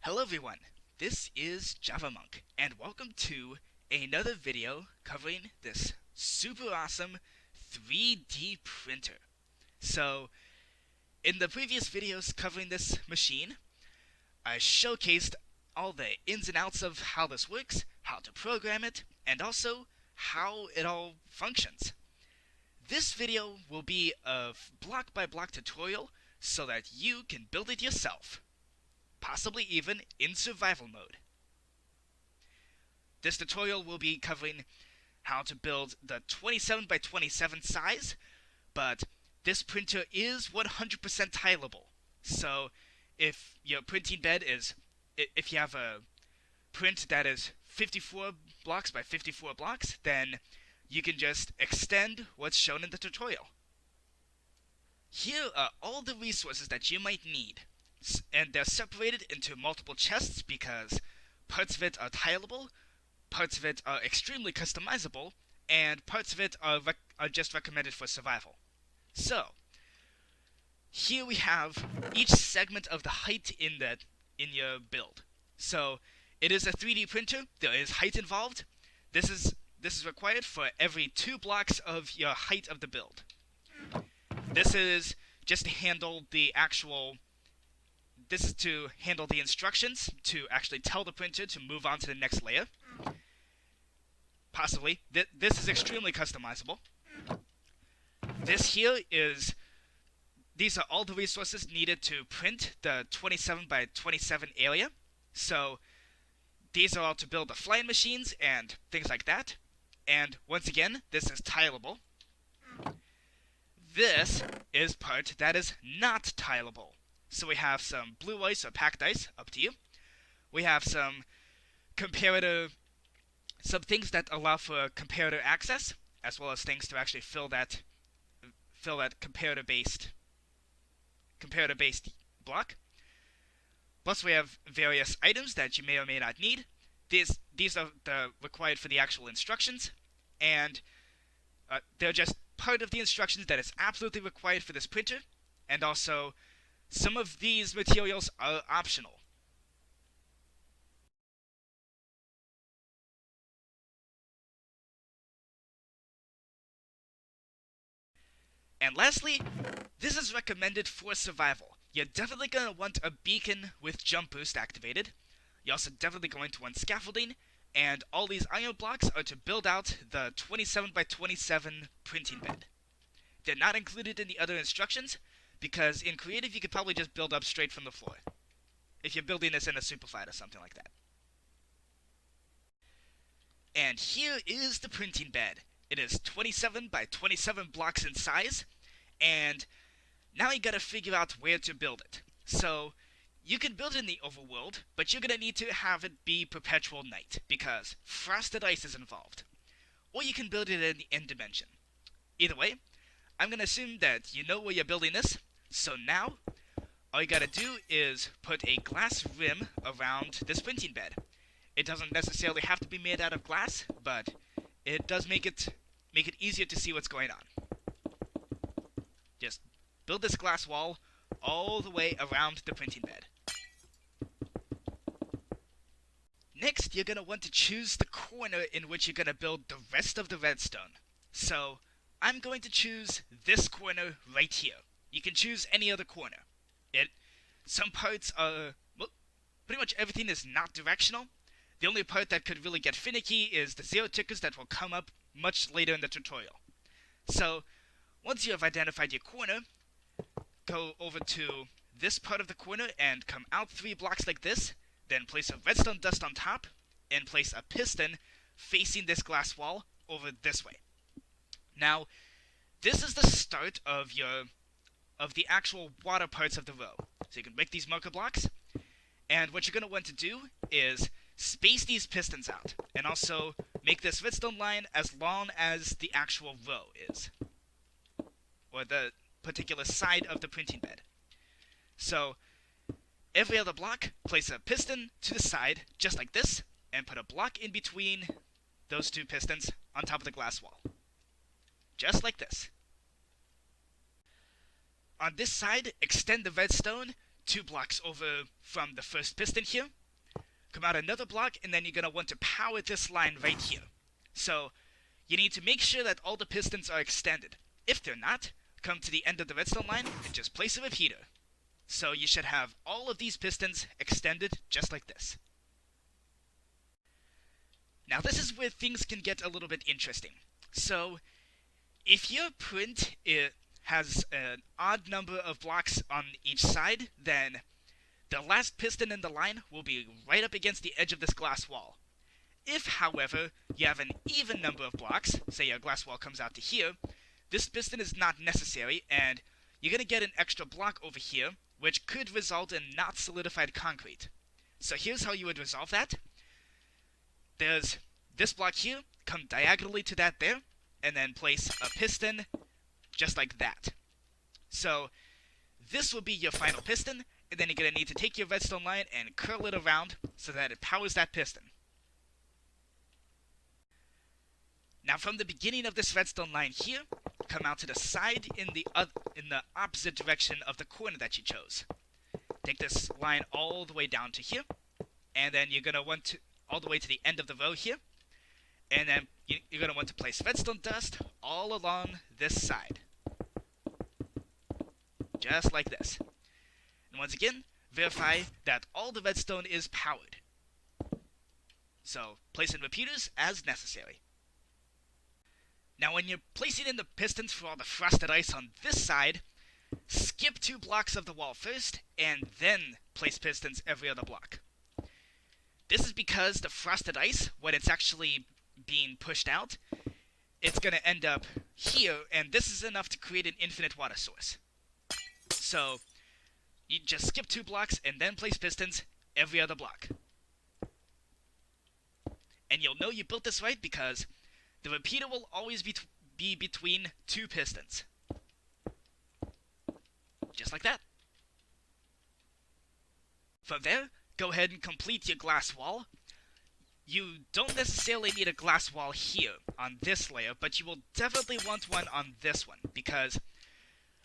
Hello everyone, this is Javamonk, and welcome to another video covering this super awesome 3D printer. So, in the previous videos covering this machine, I showcased all the ins and outs of how this works, how to program it, and also how it all functions. This video will be a block-by-block tutorial so that you can build it yourself, possibly even in survival mode. This tutorial will be covering how to build the 27 by 27 size, but this printer is 100% tileable. So if your printing bed is, if you have a print that is 54 blocks by 54 blocks, then you can just extend what's shown in the tutorial. Here are all the resources that you might need, and they're separated into multiple chests because parts of it are tileable, parts of it are extremely customizable, and parts of it are just recommended for survival. So, here we have each segment of the height in your build. So, it is a 3D printer, there is height involved. This is required for every 2 blocks of your height of the build. This is just to handle the instructions to actually tell the printer to move on to the next layer. Possibly. This is extremely customizable. These are all the resources needed to print the 27 by 27 area. So, these are all to build the flying machines and things like that. And once again, this is tileable. This is part that is not tileable. So we have some blue ice or packed ice, up to you. We have some things that allow for comparator access, as well as things to actually fill that comparator-based block. Plus we have various items that you may or may not need. These are required for the actual instructions, and they're just part of the instructions that is absolutely required for this printer, and also some of these materials are optional. And lastly, this is recommended for survival. You're definitely going to want a beacon with jump boost activated. You're also definitely going to want scaffolding, and all these iron blocks are to build out the 27 by 27 printing bed. They're not included in the other instructions, because in creative you could probably just build up straight from the floor, if you're building this in a superflat or something like that. And here is the printing bed. It is 27 by 27 blocks in size, and now you gotta figure out where to build it. So, you can build it in the overworld, but you're gonna need to have it be perpetual night, because frosted ice is involved. Or you can build it in the end dimension. Either way, I'm gonna assume that you know where you're building this, so now, all you gotta do is put a glass rim around this printing bed. It doesn't necessarily have to be made out of glass, but it does make it easier to see what's going on. Just build this glass wall all the way around the printing bed. Next, you're going to want to choose the corner in which you're going to build the rest of the redstone. So, I'm going to choose this corner right here. You can choose any other corner. Some parts are, well, pretty much everything is not directional. The only part that could really get finicky is the 0 tickers that will come up much later in the tutorial. So, once you have identified your corner, go over to this part of the corner and come out 3 blocks like this, then place a redstone dust on top, and place a piston facing this glass wall over this way. Now, this is the start of the actual water parts of the row. So you can make these marker blocks, and what you're going to want to do is space these pistons out, and also make this redstone line as long as the actual row is, or the particular side of the printing bed. So, every other block, place a piston to the side, just like this, and put a block in between those 2 pistons on top of the glass wall. Just like this. On this side, extend the redstone 2 blocks over from the first piston here. Come out another block, and then you're going to want to power this line right here. So you need to make sure that all the pistons are extended. If they're not, come to the end of the redstone line and just place a repeater. So you should have all of these pistons extended just like this. Now this is where things can get a little bit interesting. So if your print has an odd number of blocks on each side, then the last piston in the line will be right up against the edge of this glass wall. If, however, you have an even number of blocks, say your glass wall comes out to here, this piston is not necessary, and you're going to get an extra block over here, which could result in not solidified concrete. So here's how you would resolve that. There's this block here, come diagonally to that there, and then place a piston just like that. So this will be your final piston, and then you're going to need to take your redstone line and curl it around so that it powers that piston. Now from the beginning of this redstone line here, come out to the side in the opposite direction of the corner that you chose. Take this line all the way down to here, and then you're going to want to all the way to the end of the row here, and then you're going to want to place redstone dust all along this side. Just like this. And once again, verify that all the redstone is powered. So, place in repeaters as necessary. Now when you're placing in the pistons for all the frosted ice on this side, skip 2 blocks of the wall first, and then place pistons every other block. This is because the frosted ice, when it's actually being pushed out, it's going to end up here, and this is enough to create an infinite water source. So you just skip 2 blocks and then place pistons every other block. And you'll know you built this right because the repeater will always be between 2 pistons. Just like that. From there, go ahead and complete your glass wall. You don't necessarily need a glass wall here on this layer, but you will definitely want one on this one, because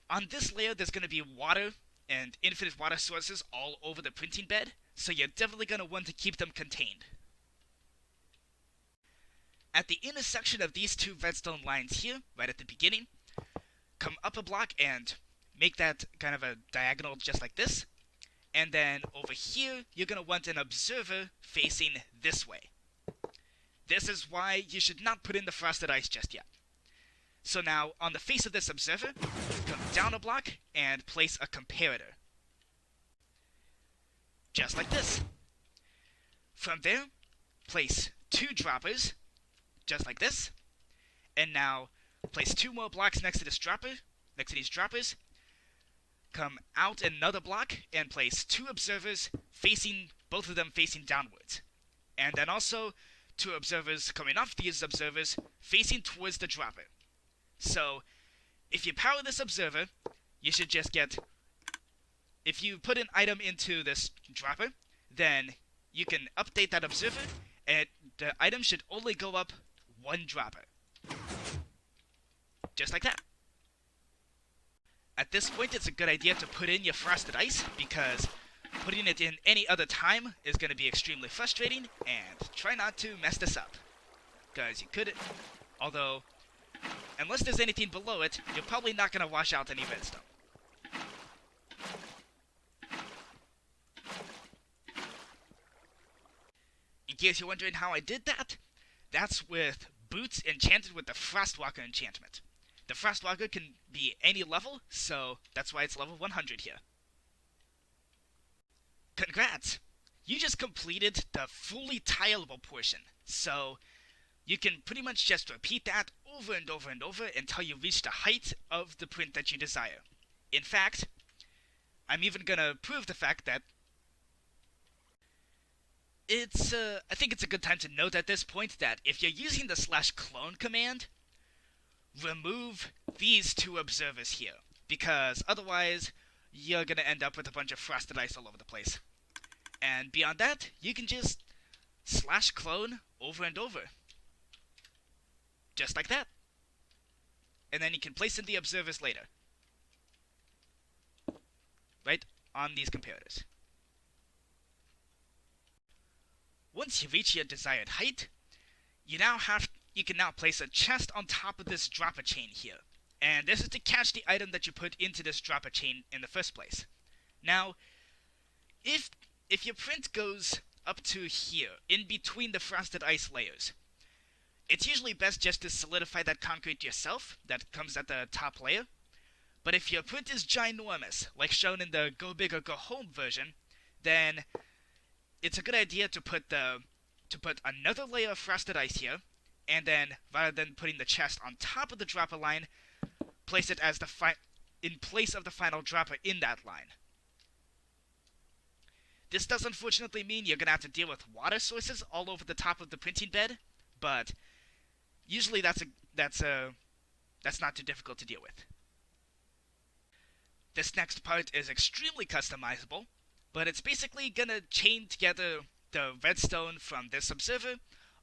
on this layer there's going to be water and infinite water sources all over the printing bed, so you're definitely going to want to keep them contained. At the intersection of these 2 redstone lines here, right at the beginning, come up a block and make that kind of a diagonal just like this. And then over here, you're going to want an observer facing this way. This is why you should not put in the frosted ice just yet. So now, on the face of this observer, come down a block and place a comparator. Just like this. From there, place 2 droppers, just like this. And now, place 2 more blocks next to this dropper, next to these droppers. Come out another block and place 2 observers facing, both of them facing downwards. And then also 2 observers coming off these observers facing towards the dropper. So, if you power this observer, you should just get, if you put an item into this dropper, then you can update that observer, and the item should only go up 1 dropper. Just like that. At this point, it's a good idea to put in your frosted ice, because putting it in any other time is going to be extremely frustrating, and try not to mess this up. Because you could, although, unless there's anything below it, you're probably not going to wash out any redstone. In case you're wondering how I did that, that's with boots enchanted with the Frostwalker enchantment. The Frostwalker can be any level, so that's why it's level 100 here. Congrats! You just completed the fully tileable portion, so you can pretty much just repeat that over and over and over until you reach the height of the print that you desire. In fact, I'm even gonna prove the fact that I think it's a good time to note at this point that if you're using the /clone command, remove these 2 observers here, because otherwise you're going to end up with a bunch of frosted ice all over the place. And beyond that, you can just /clone over and over. Just like that. And then you can place in the observers later. Right? on these comparators. Once you reach your desired height, you can now place a chest on top of this dropper chain here. And this is to catch the item that you put into this dropper chain in the first place. Now, if your print goes up to here, in between the frosted ice layers, it's usually best just to solidify that concrete yourself, that comes at the top layer. But if your print is ginormous, like shown in the Go Big or Go Home version, then it's a good idea to put another layer of frosted ice here, and then, rather than putting the chest on top of the dropper line, place it as in place of the final dropper in that line. This does unfortunately mean you're going to have to deal with water sources all over the top of the printing bed, but usually that's not too difficult to deal with. This next part is extremely customizable, but it's basically going to chain together the redstone from this observer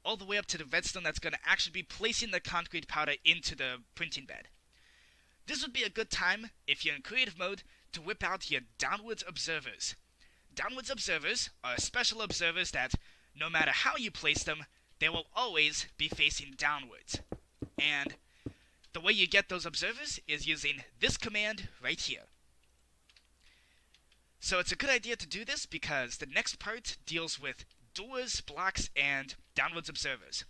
all the way up to the redstone that's going to actually be placing the concrete powder into the printing bed. This would be a good time, if you're in creative mode, to whip out your downwards observers. Downwards observers are special observers that, no matter how you place them, they will always be facing downwards. And the way you get those observers is using this command right here. So it's a good idea to do this because the next part deals with doors, blocks, and downwards observers.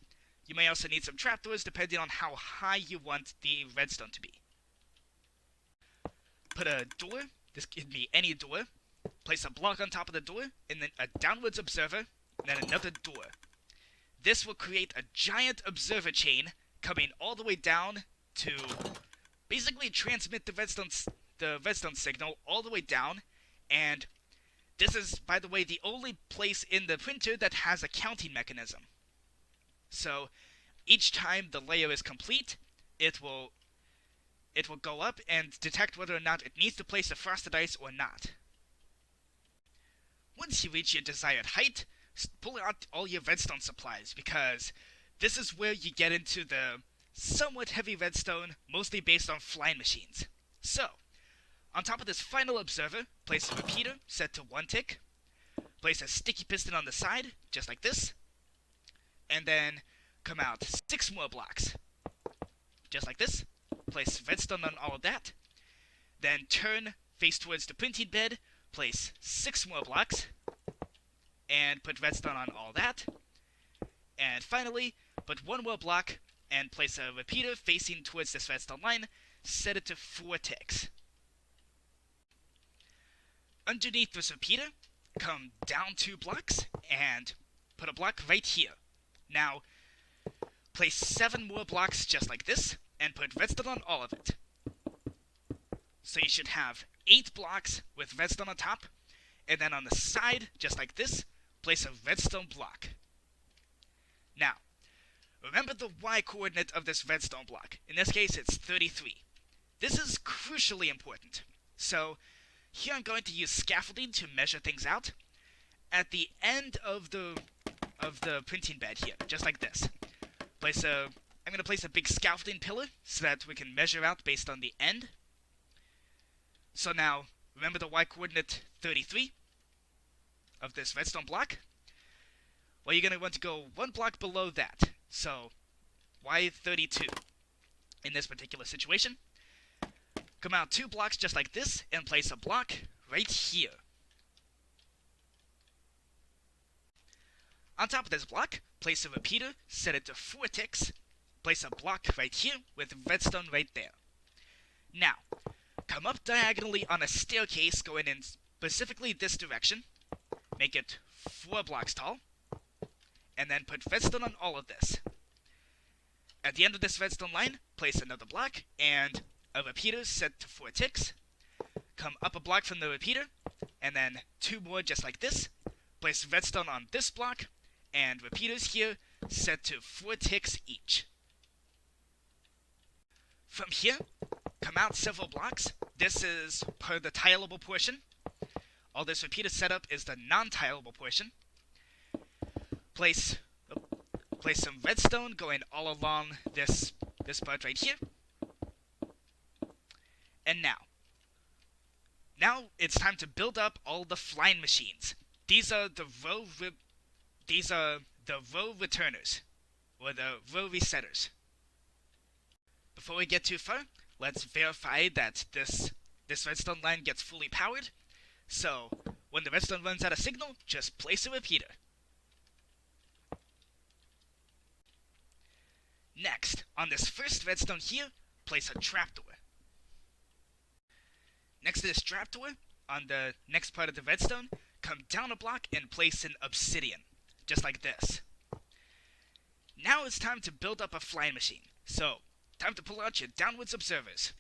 You may also need some trapdoors depending on how high you want the redstone to be. Put a door, this can be any door, place a block on top of the door, and then a downwards observer, and then another door. This will create a giant observer chain coming all the way down to basically transmit the redstone signal all the way down, and this is, by the way, the only place in the printer that has a counting mechanism. So each time the layer is complete, it will go up and detect whether or not it needs to place a frosted ice or not. Once you reach your desired height, pull out all your redstone supplies, because this is where you get into the somewhat heavy redstone, mostly based on flying machines. So, on top of this final observer, place a repeater set to 1 tick, place a sticky piston on the side, just like this, and then come out 6 more blocks, just like this, place redstone on all of that, then turn, face towards the printing bed, place 6 more blocks, and put redstone on all that, and finally, put 1 more block, and place a repeater facing towards this redstone line, set it to 4 ticks. Underneath this repeater, come down 2 blocks, and put a block right here. Now, place 7 more blocks just like this, and put redstone on all of it. So you should have 8 blocks with redstone on top, and then on the side, just like this, place a redstone block. Now, remember the y-coordinate of this redstone block. In this case, it's 33. This is crucially important. So, here I'm going to use scaffolding to measure things out. At the end of the printing bed here, just like this. I'm going to place a big scaffolding pillar so that we can measure out based on the end. So now, remember the y-coordinate 33 of this redstone block? Well, you're going to want to go 1 block below that. So, y32 in this particular situation. Come out 2 blocks just like this, and place a block right here. On top of this block, place a repeater, set it to 4 ticks, place a block right here with redstone right there. Now, come up diagonally on a staircase going in specifically this direction, make it 4 blocks tall, and then put redstone on all of this. At the end of this redstone line, place another block, and a repeater set to 4 ticks. Come up a block from the repeater, and then 2 more just like this. Place redstone on this block, and repeaters here set to 4 ticks each. From here, come out several blocks. This is per the tileable portion. All this repeater setup is the non-tileable portion. Place some redstone going all along this part right here. And now Now it's time to build up all the flying machines. These are the row returners, or the row resetters. Before we get too far, let's verify that this redstone line gets fully powered. So when the redstone runs out of signal, just place a repeater. Next, on this first redstone here, place a trapdoor. Next to this trapdoor, on the next part of the redstone, come down a block and place an obsidian, just like this. Now it's time to build up a flying machine. So, time to pull out your downwards observers.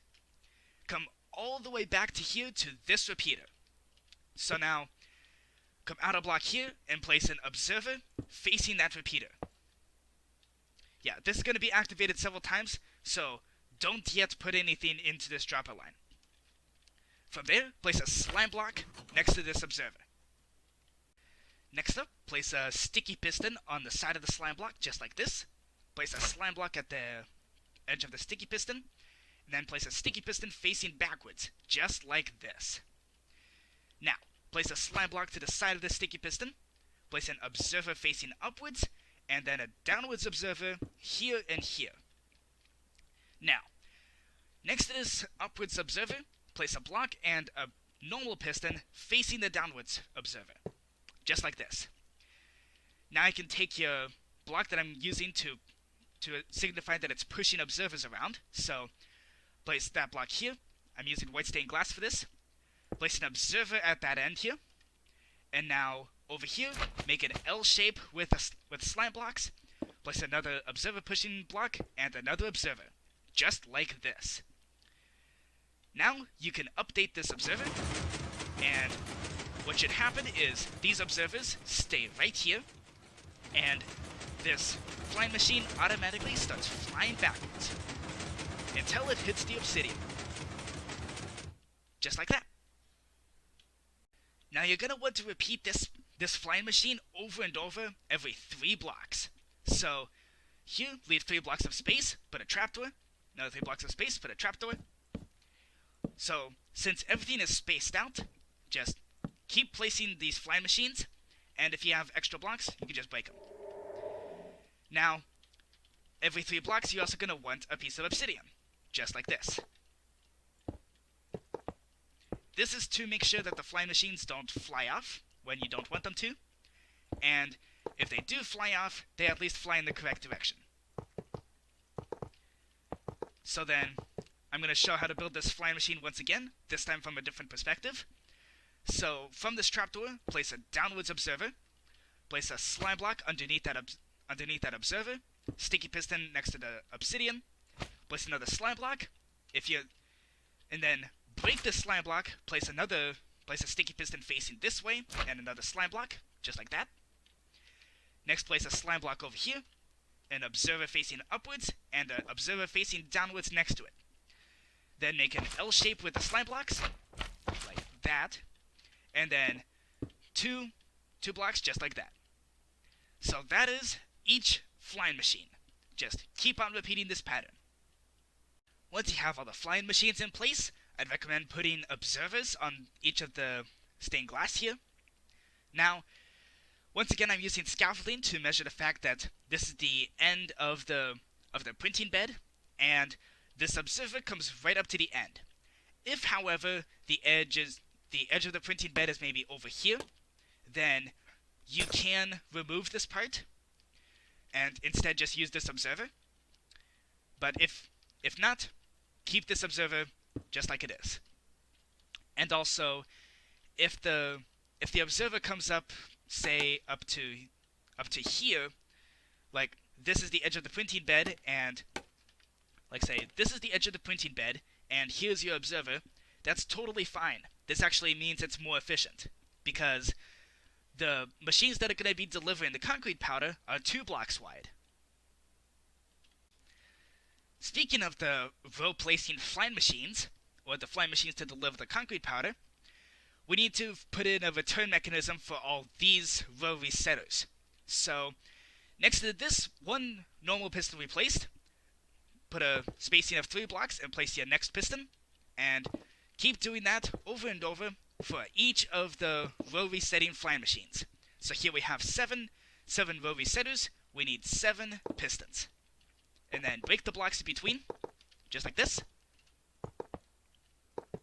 Come all the way back to here to this repeater. So now, come out a block here and place an observer facing that repeater. Yeah, this is going to be activated several times, so don't yet put anything into this dropper line. From there, place a slime block next to this observer. Next up, place a sticky piston on the side of the slime block, just like this. Place a slime block at the edge of the sticky piston, and then place a sticky piston facing backwards, just like this. Now, place a slime block to the side of the sticky piston, place an observer facing upwards, and then a downwards observer here and here. Now, next to this upwards observer, place a block and a normal piston facing the downwards observer, just like this. Now I can take your block that I'm using to signify that it's pushing observers around, so place that block here. I'm using white stained glass for this. Place an observer at that end here, and now over here, make an L shape with slime blocks. Place another observer pushing block and another observer, just like this. Now you can update this observer, and what should happen is these observers stay right here, and this flying machine automatically starts flying backwards until it hits the obsidian. Just like that. Now you're going to want to repeat this flying machine over and over every 3 blocks. So here, leave 3 blocks of space, put a trapdoor. Another 3 blocks of space, put a trapdoor. So since everything is spaced out, just keep placing these flying machines, and if you have extra blocks, you can just break them. Now, every 3 blocks, you're also going to want a piece of obsidian, just like this. This is to make sure that the flying machines don't fly off when you don't want them to, and if they do fly off, they at least fly in the correct direction. So then, I'm going to show how to build this flying machine once again, this time from a different perspective. So, from this trapdoor, place a downwards observer, place a slime block underneath that observer, sticky piston next to the obsidian, place another slime block, and then break this slime block, place a sticky piston facing this way, and another slime block, just like that. Next, place a slime block over here, an observer facing upwards, and an observer facing downwards next to it. Then make an L shape with the slime blocks, like that, and then two blocks just like that. So that is each flying machine. Just keep on repeating this pattern. Once you have all the flying machines in place, I'd recommend putting observers on each of the stained glass here. Now, once again, I'm using scaffolding to measure the fact that this is the end of the printing bed, and this observer comes right up to the end. If, however, the edge of the printing bed is maybe over here, then you can remove this part and instead just use this observer. But if not, keep this observer just like it is. And also, if the observer comes up, say up to here, like this is the edge of the printing bed, and like say this is the edge of the printing bed, and here's your observer, that's totally fine. This actually means it's more efficient, because the machines that are going to be delivering the concrete powder are 2 blocks wide. Speaking of the row placing flying machines, or the flying machines to deliver the concrete powder, we need to put in a return mechanism for all these row resetters. So, next to this one normal piston we placed, put a spacing of 3 blocks and place your next piston, and keep doing that over and over for each of the row resetting flying machines. So here we have seven row resetters. We need 7 pistons. And then break the blocks in between, just like this.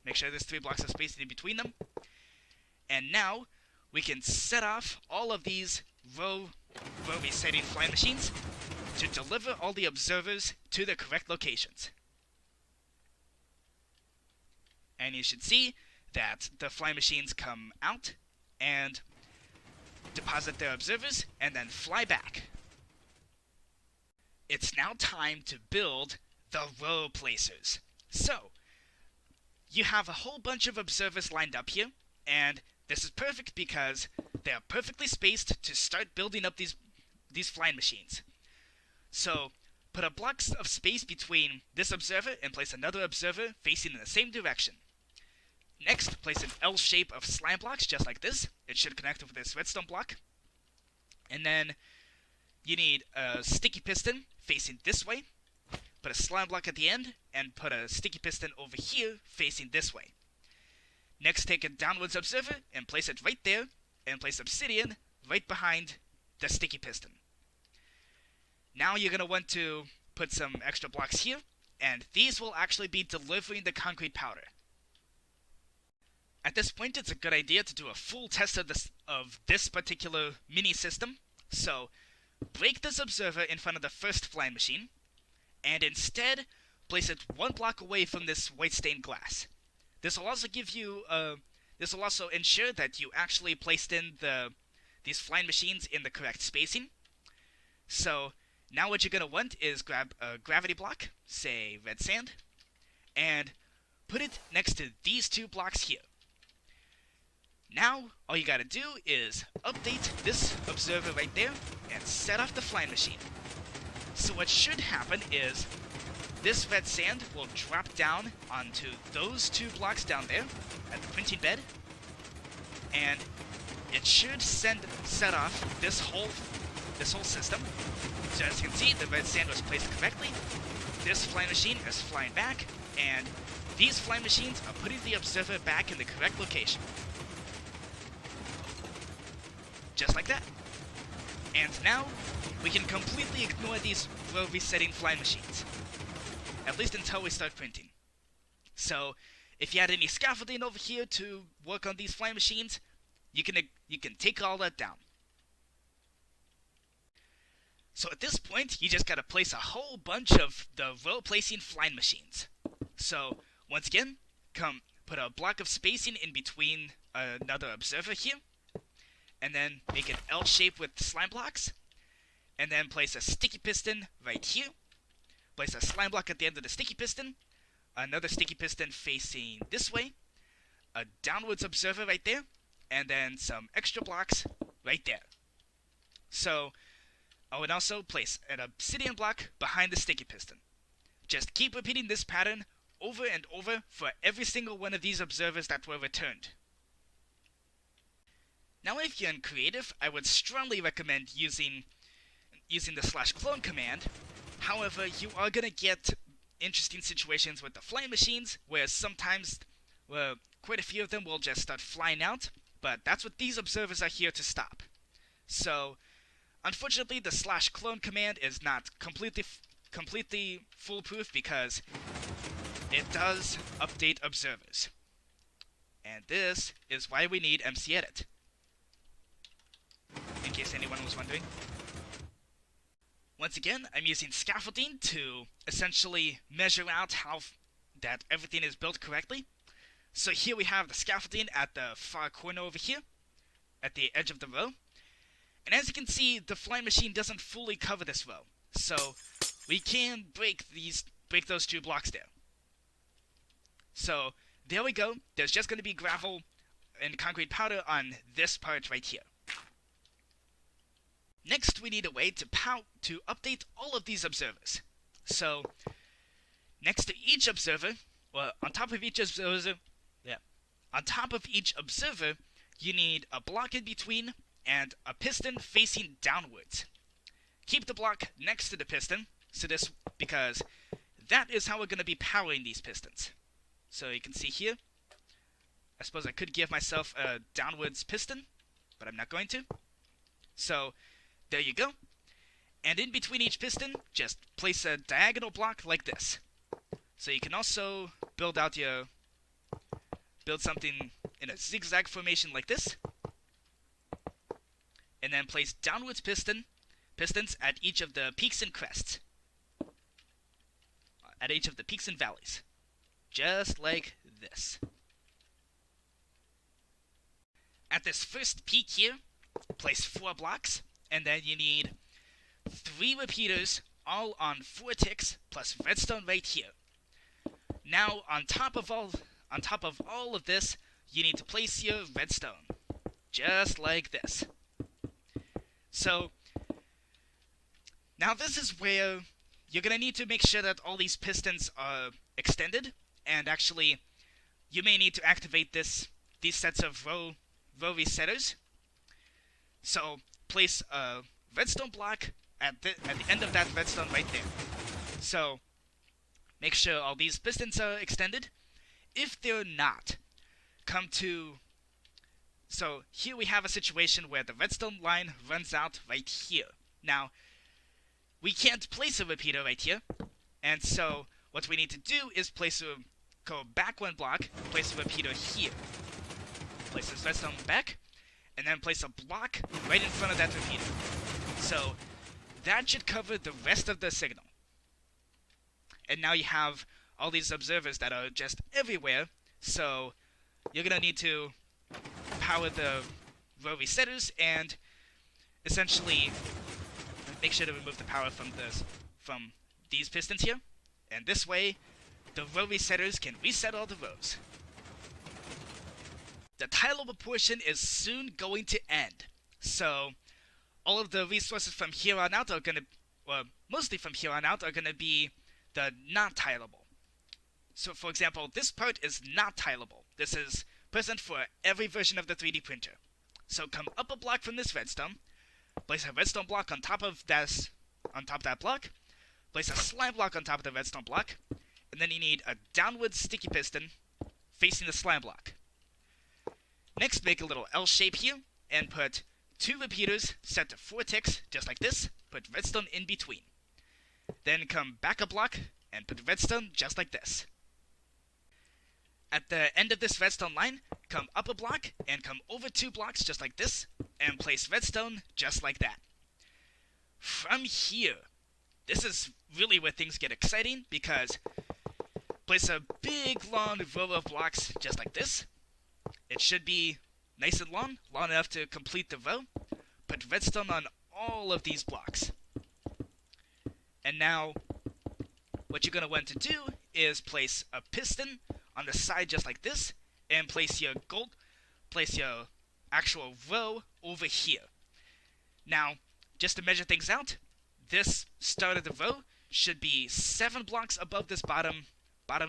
Make sure there's 3 blocks of space in between them. And now we can set off all of these row resetting flying machines to deliver all the observers to the correct locations. And you should see that the flying machines come out and deposit their observers and then fly back. It's now time to build the row placers. So, you have a whole bunch of observers lined up here, and this is perfect because they are perfectly spaced to start building up these flying machines. So, put a block of space between this observer and place another observer facing in the same direction. Next, place an L shape of slime blocks just like this. It should connect with this redstone block. And then you need a sticky piston facing this way. Put a slime block at the end, and put a sticky piston over here facing this way. Next, take a downwards observer and place it right there, and place obsidian right behind the sticky piston. Now you're going to want to put some extra blocks here, and these will actually be delivering the concrete powder. At this point, it's a good idea to do a full test of this particular mini system. So, break this observer in front of the first flying machine, and instead place it 1 block away from this white stained glass. This will also give you this will also ensure that you actually placed in these flying machines in the correct spacing. So now what you're going to want is grab a gravity block, say red sand, and put it next to these 2 blocks here. Now all you gotta do is update this observer right there and set off the flying machine. So what should happen is this red sand will drop down onto those 2 blocks down there at the printing bed, and it should set off this whole system. So as you can see, the red sand was placed correctly. This flying machine is flying back, and these flying machines are putting the observer back in the correct location. Just like that. And now, we can completely ignore these row resetting flying machines. At least until we start printing. So, if you had any scaffolding over here to work on these flying machines, you can take all that down. So at this point, you just gotta place a whole bunch of the row placing flying machines. So, once again, put a block of spacing in between another observer here, and then make an L shape with slime blocks, and then place a sticky piston right here, place a slime block at the end of the sticky piston, another sticky piston facing this way, a downwards observer right there, and then some extra blocks right there. So, I would also place an obsidian block behind the sticky piston. Just keep repeating this pattern over and over for every single one of these observers that were returned. Now if you're in creative, I would strongly recommend using the /clone command. However, you are going to get interesting situations with the flying machines, where sometimes quite a few of them will just start flying out, but that's what these observers are here to stop. So, unfortunately, the /clone command is not completely foolproof because it does update observers. And this is why we need mcedit. In case anyone was wondering. Once again, I'm using scaffolding to essentially measure out that everything is built correctly. So here we have the scaffolding at the far corner over here, at the edge of the row. And as you can see, the flying machine doesn't fully cover this row. So we can break those 2 blocks there. So there we go. There's just going to be gravel and concrete powder on this part right here. Next, we need a way to update all of these observers. So, next to each observer, well, on top of each observer, you need a block in between and a piston facing downwards. Keep the block next to the piston, because that is how we're going to be powering these pistons. So you can see here, I suppose I could give myself a downwards piston, but I'm not going to. So, there you go. And in between each piston, just place a diagonal block like this. So you can also build something in a zigzag formation like this. And then place downwards pistons at each of the peaks and crests. At each of the peaks and valleys. Just like this. At this first peak here, place 4 blocks, and then you need 3 repeaters, all on 4 ticks, plus redstone right here. Now, on top of all of this, you need to place your redstone, just like this. So, now this is where you're gonna need to make sure that all these pistons are extended, and actually, you may need to activate these sets of row resetters. So, place a redstone block at the end of that redstone right there. So, make sure all these pistons are extended. If they're not, so here we have a situation where the redstone line runs out right here. Now, we can't place a repeater right here, and so what we need to do is go back 1 block, place a repeater here. Place this redstone back, and then place a block right in front of that repeater. So, that should cover the rest of the signal. And now you have all these observers that are just everywhere, so you're gonna need to power the row resetters and essentially make sure to remove the power from these pistons here. And this way, the row resetters can reset all the rows. The tileable portion is soon going to end, so all of the resources from here on out are gonna, well, mostly from here on out, are gonna be the not tileable. So, for example, this part is not tileable. This is present for every version of the 3D printer. So come up a block from this redstone, place a redstone block on top of that block, place a slime block on top of the redstone block, and then you need a downward sticky piston facing the slime block. Next, make a little L shape here, and put 2 repeaters set to 4 ticks, just like this. Put redstone in between. Then come back a block, and put redstone just like this. At the end of this redstone line, come up a block, and come over 2 blocks just like this, and place redstone just like that. From here, this is really where things get exciting, because place a big long row of blocks just like this. It should be nice and long enough to complete the row. Put redstone on all of these blocks. And now, what you're going to want to do is place a piston on the side just like this, and place your actual row over here. Now, just to measure things out, this start of the row should be 7 blocks above this bottom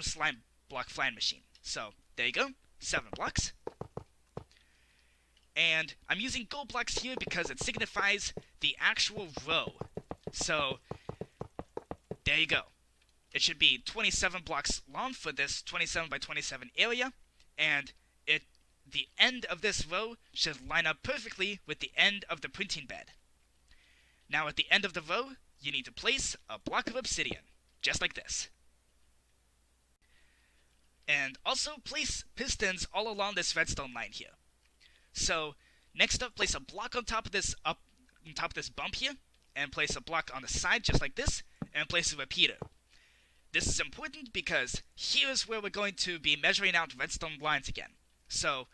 slime block flying machine. So, there you go, 7 blocks. And I'm using gold blocks here because it signifies the actual row. So, there you go. It should be 27 blocks long for this 27 by 27 area, and the end of this row should line up perfectly with the end of the printing bed. Now at the end of the row, you need to place a block of obsidian, just like this. And also place pistons all along this redstone line here. So, next up, place a block on top of this bump here, and place a block on the side just like this, and place a repeater. This is important because here's where we're going to be measuring out redstone lines again. So,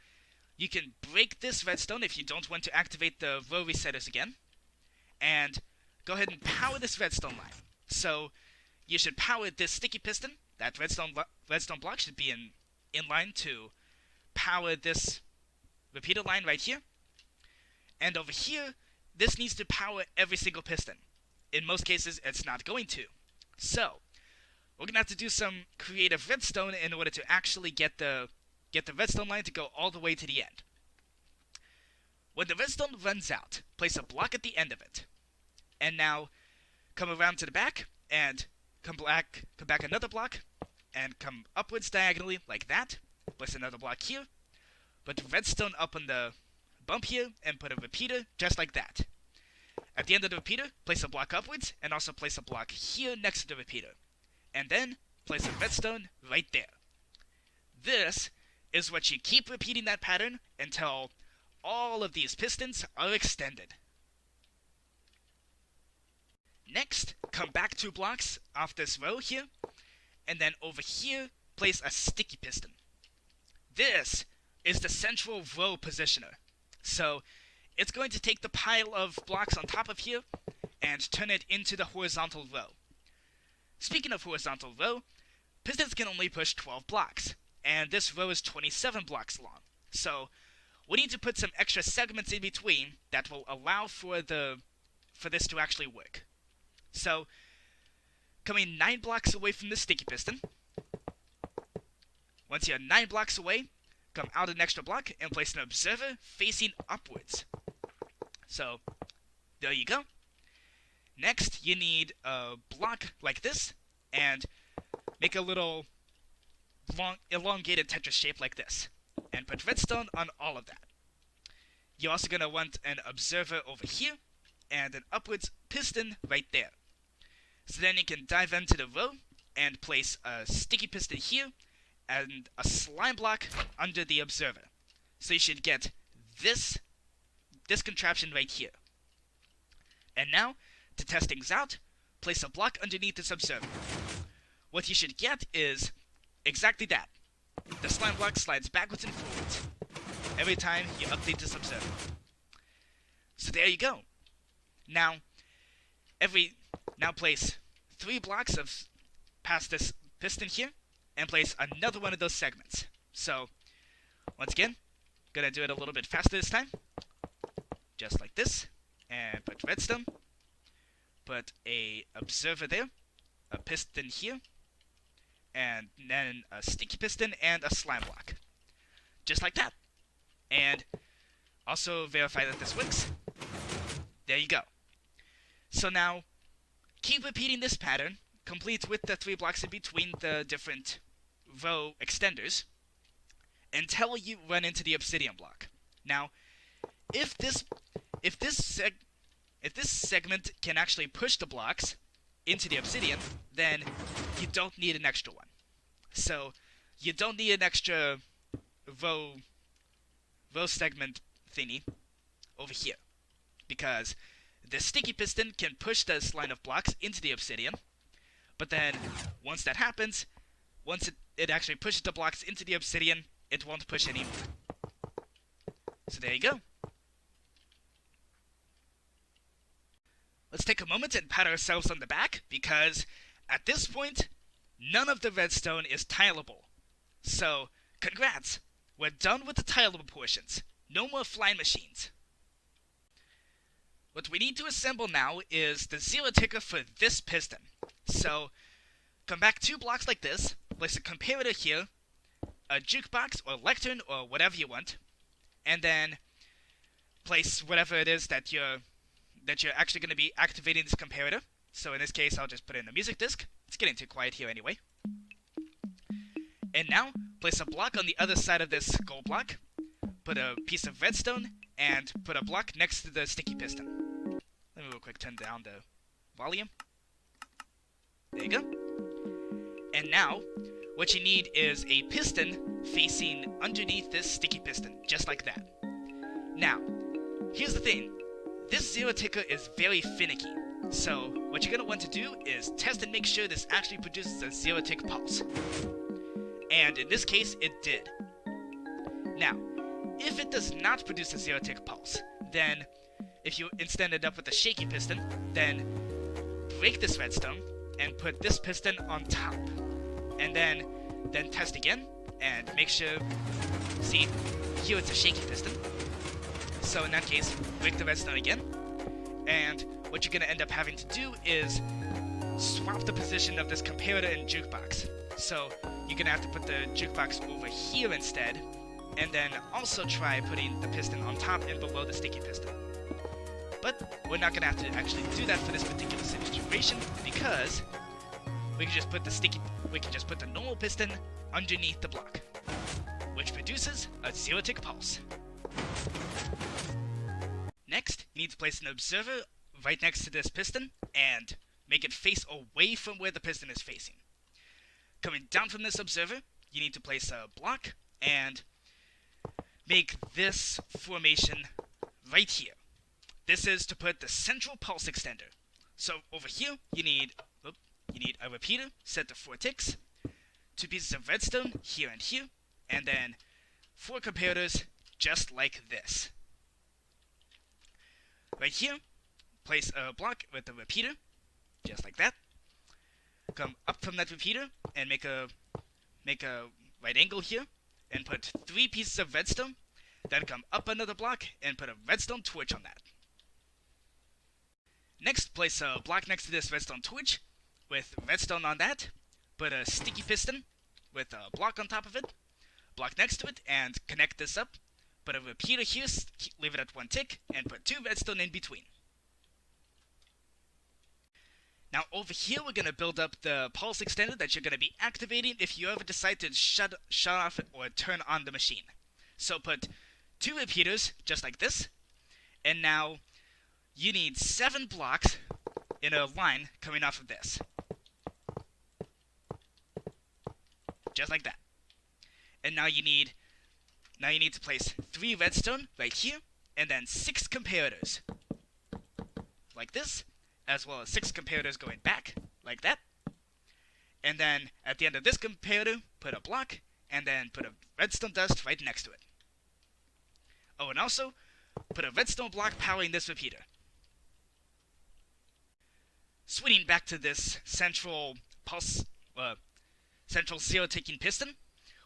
you can break this redstone if you don't want to activate the row resetters again, and go ahead and power this redstone line. So, you should power this sticky piston. That redstone block should be in line to power this repeater line right here. And over here, this needs to power every single piston. In most cases, it's not going to. So, we're going to have to do some creative redstone in order to actually get the redstone line to go all the way to the end. When the redstone runs out, place a block at the end of it. And now, come around to the back, and come back another block, and come upwards diagonally like that. Place another block here. put redstone up on the bump here, and put a repeater just like that. At the end of the repeater, place a block upwards, and also place a block here next to the repeater. And then, place a redstone right there. This is what you keep repeating that pattern until all of these pistons are extended. Next, come back 2 blocks off this row here, and then over here, place a sticky piston. This is the central row positioner. So, it's going to take the pile of blocks on top of here and turn it into the horizontal row. Speaking of horizontal row, pistons can only push 12 blocks, and this row is 27 blocks long. So, we need to put some extra segments in between that will allow for this to actually work. So, coming 9 blocks away from the sticky piston, once you're 9 blocks away, come out an extra block and place an observer facing upwards. So, there you go. Next, you need a block like this, and make a little elongated Tetris shape like this, and put redstone on all of that. You're also going to want an observer over here, and an upwards piston right there. So then you can dive into the row, and place a sticky piston here, and a slime block under the observer. So you should get this contraption right here. And now, to test things out, place a block underneath this observer. What you should get is exactly that. The slime block slides backwards and forwards every time you update this observer. So there you go. Now place 3 blocks past this piston here, and place another one of those segments. So, once again, gonna do it a little bit faster this time. Just like this. And put redstone. Put a observer there. A piston here. And then a sticky piston and a slime block. Just like that. And also verify that this works. There you go. So now, keep repeating this pattern, complete with the 3 blocks in between the different row extenders, until you run into the obsidian block. Now, if this segment can actually push the blocks into the obsidian, then you don't need an extra one. So, you don't need an extra row segment thingy over here, because the sticky piston can push this line of blocks into the obsidian, but then once that happens, once it actually pushes the blocks into the obsidian, it won't push anymore. So there you go. Let's take a moment and pat ourselves on the back, because at this point, none of the redstone is tileable. So, congrats! We're done with the tileable portions. No more flying machines. What we need to assemble now is the zero ticker for this piston. So, come back 2 blocks like this, place a comparator here, a jukebox or lectern or whatever you want, and then place whatever it is that you're actually going to be activating this comparator. So in this case, I'll just put in a music disc. It's getting too quiet here anyway. And now, place a block on the other side of this gold block, put a piece of redstone, and put a block next to the sticky piston. Let me real quick turn down the volume. There you go. And now, what you need is a piston facing underneath this sticky piston, just like that. Now, here's the thing. This zero ticker is very finicky. So, what you're going to want to do is test and make sure this actually produces a zero tick pulse. And in this case, it did. Now, if it does not produce a zero tick pulse, then if you instead end up with a shaky piston, then break this redstone and put this piston on top. And then test again and make sure, see, here it's a shaky piston. So in that case, break the redstone again. And what you're going to end up having to do is swap the position of this comparator and jukebox. So you're going to have to put the jukebox over here instead, and then also try putting the piston on top and below the sticky piston. But we're not going to have to actually do that for this particular situation, because we can just put the normal piston underneath the block. which produces a 0-tick pulse. Next, you need to place an observer right next to this piston and make it face away from where the piston is facing. Coming down from this observer, you need to place a block and make this formation right here. This is to put the central pulse extender. So over here, you need a repeater set to 4 ticks, 2 pieces of redstone here, and then 4 comparators just like this. Right here, place a block with a repeater, just like that. Come up from that repeater and make a right angle here, and put 3 pieces of redstone. Then come up another block and put a redstone torch on that. Next, place a block next to this redstone torch with redstone on that. Put a sticky piston with a block on top of it, block next to it, and connect this up. Put a repeater here, leave it at 1 tick, and put 2 redstone in between. Now over here we're going to build up the pulse extender that you're going to be activating if you ever decide to shut off or turn on the machine. So put 2 repeaters, just like this, and now you need 7 blocks in a line coming off of this. Just like that. And now you need to place 3 redstone right here, and then 6 comparators. Like this, as well as 6 comparators going back, like that. And then, at the end of this comparator, put a block, and then put a redstone dust right next to it. Oh, and also, put a redstone block powering this repeater. Swinging back to this central zero-ticking piston,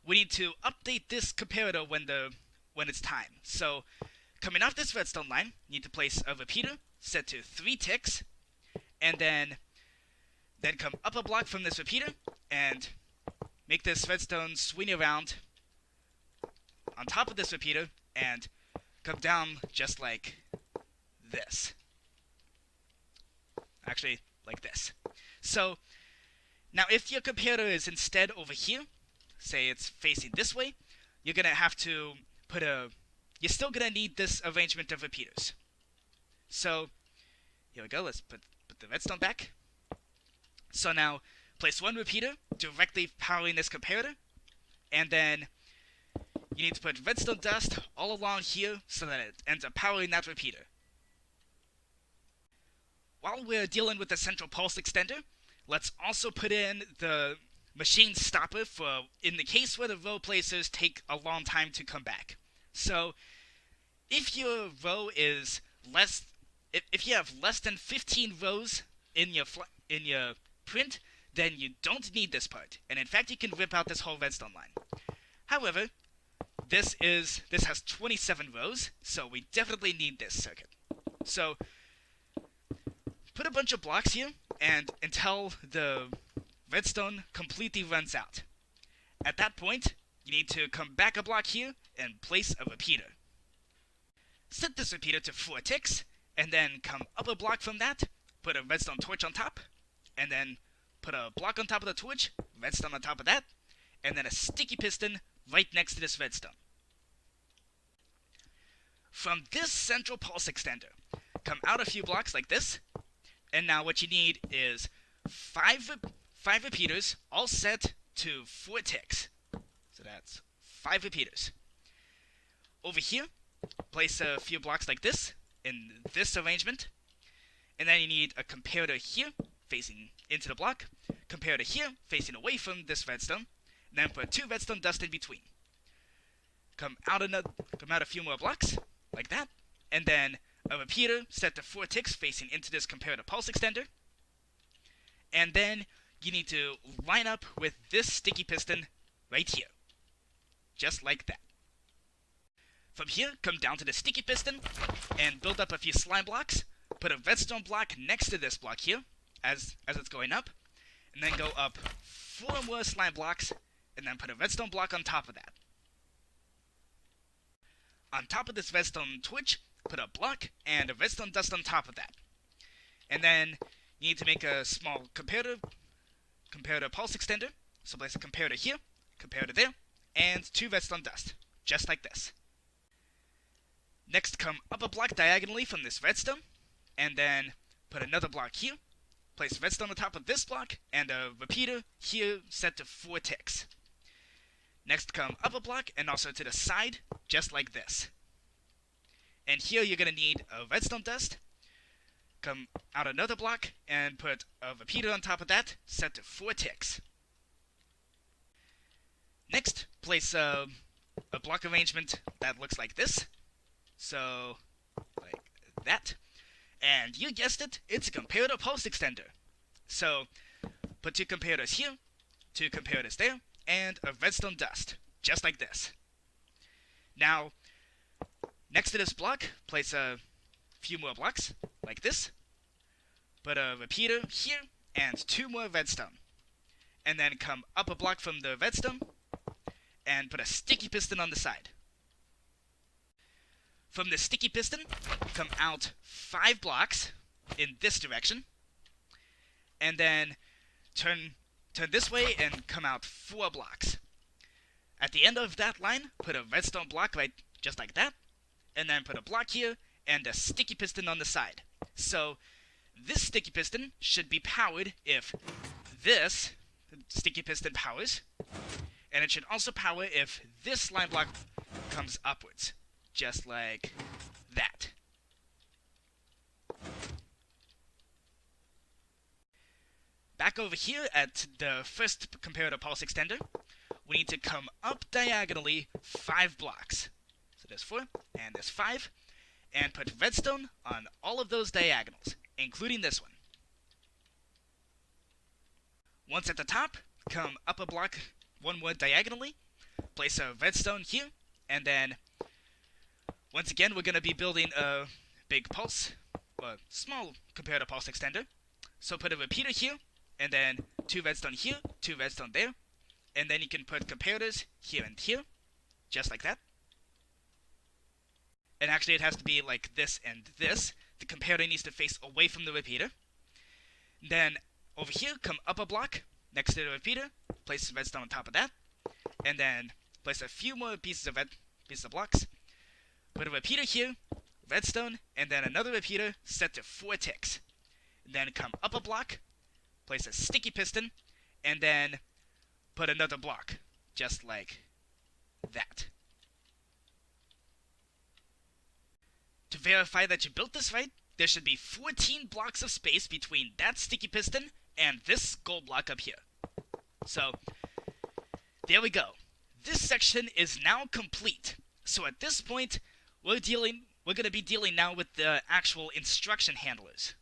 we need to update this comparator when it's time. So, coming off this redstone line, you need to place a repeater set to 3 ticks, and then come up a block from this repeater and make this redstone swing around on top of this repeater and come down just like this. Actually, like this. So, now if your comparator is instead over here, say it's facing this way, you're going to have to you're still going to need this arrangement of repeaters. So, here we go, let's put the redstone back. So now, place 1 repeater directly powering this comparator, and then you need to put redstone dust all along here so that it ends up powering that repeater. While we're dealing with the central pulse extender, let's also put in the machine stopper for in the case where the row placers take a long time to come back. So, if your row is if you have less than 15 rows in your print, then you don't need this part, and in fact you can rip out this whole redstone line. However, this has 27 rows, so we definitely need this circuit. So, put a bunch of blocks here, and until the redstone completely runs out. At that point, you need to come back a block here and place a repeater. Set this repeater to 4 ticks, and then come up a block from that, put a redstone torch on top, and then put a block on top of the torch, redstone on top of that, and then a sticky piston right next to this redstone. From this central pulse extender, come out a few blocks like this, and now what you need is 5 repeaters, all set to 4 ticks. So that's 5 repeaters. Over here, place a few blocks like this, in this arrangement, and then you need a comparator here, facing into the block, comparator here, facing away from this redstone, and then put 2 redstone dust in between. Come out a few more blocks, like that, and then a repeater set to 4 ticks facing into this comparator pulse extender, and then you need to line up with this sticky piston right here, just like that. From here, come down to the sticky piston, and build up a few slime blocks, put a redstone block next to this block here, as it's going up, and then go up 4 more slime blocks, and then put a redstone block on top of that. On top of this redstone torch, put a block and a redstone dust on top of that. And then you need to make a small comparator pulse extender, so place a comparator here, comparator there, and 2 redstone dust, just like this. Next, come up a block diagonally from this redstone, and then put another block here. Place redstone on top of this block, and a repeater here set to 4 ticks. Next, come up a block, and also to the side, just like this. And here you're going to need a redstone dust. Come out another block, and put a repeater on top of that, set to 4 ticks. Next, place a block arrangement that looks like this. So, like that. And you guessed it, it's a comparator pulse extender. So, put 2 comparators here, 2 comparators there, and a redstone dust, just like this. Now, next to this block, place a few more blocks, like this. Put a repeater here, and 2 more redstone. And then come up a block from the redstone, and put a sticky piston on the side. From the sticky piston, come out 5 blocks in this direction, and then turn this way and come out 4 blocks. At the end of that line, put a redstone block right just like that, and then put a block here and a sticky piston on the side. So this sticky piston should be powered if this sticky piston powers, and it should also power if this line block comes upwards, just like that. Back over here at the first comparator pulse extender, we need to come up diagonally 5 blocks. So there's 4, and there's 5, and put redstone on all of those diagonals, including this one. Once at the top, come up a block 1 more diagonally, place a redstone here, and then once again we're going to be building a big pulse, or small comparator pulse extender. So put a repeater here, and then 2 redstone here, 2 redstone there, and then you can put comparators here and here, just like that. And actually it has to be like this and this. The comparator needs to face away from the repeater. Then over here, come up a block next to the repeater, place redstone on top of that, and then place a few more pieces of blocks. Put a repeater here, redstone, and then another repeater set to 4 ticks. Then come up a block, place a sticky piston, and then put another block, just like that. To verify that you built this right, there should be 14 blocks of space between that sticky piston and this gold block up here. So, there we go. This section is now complete. So at this point, we're going to be dealing now with the actual instruction handlers.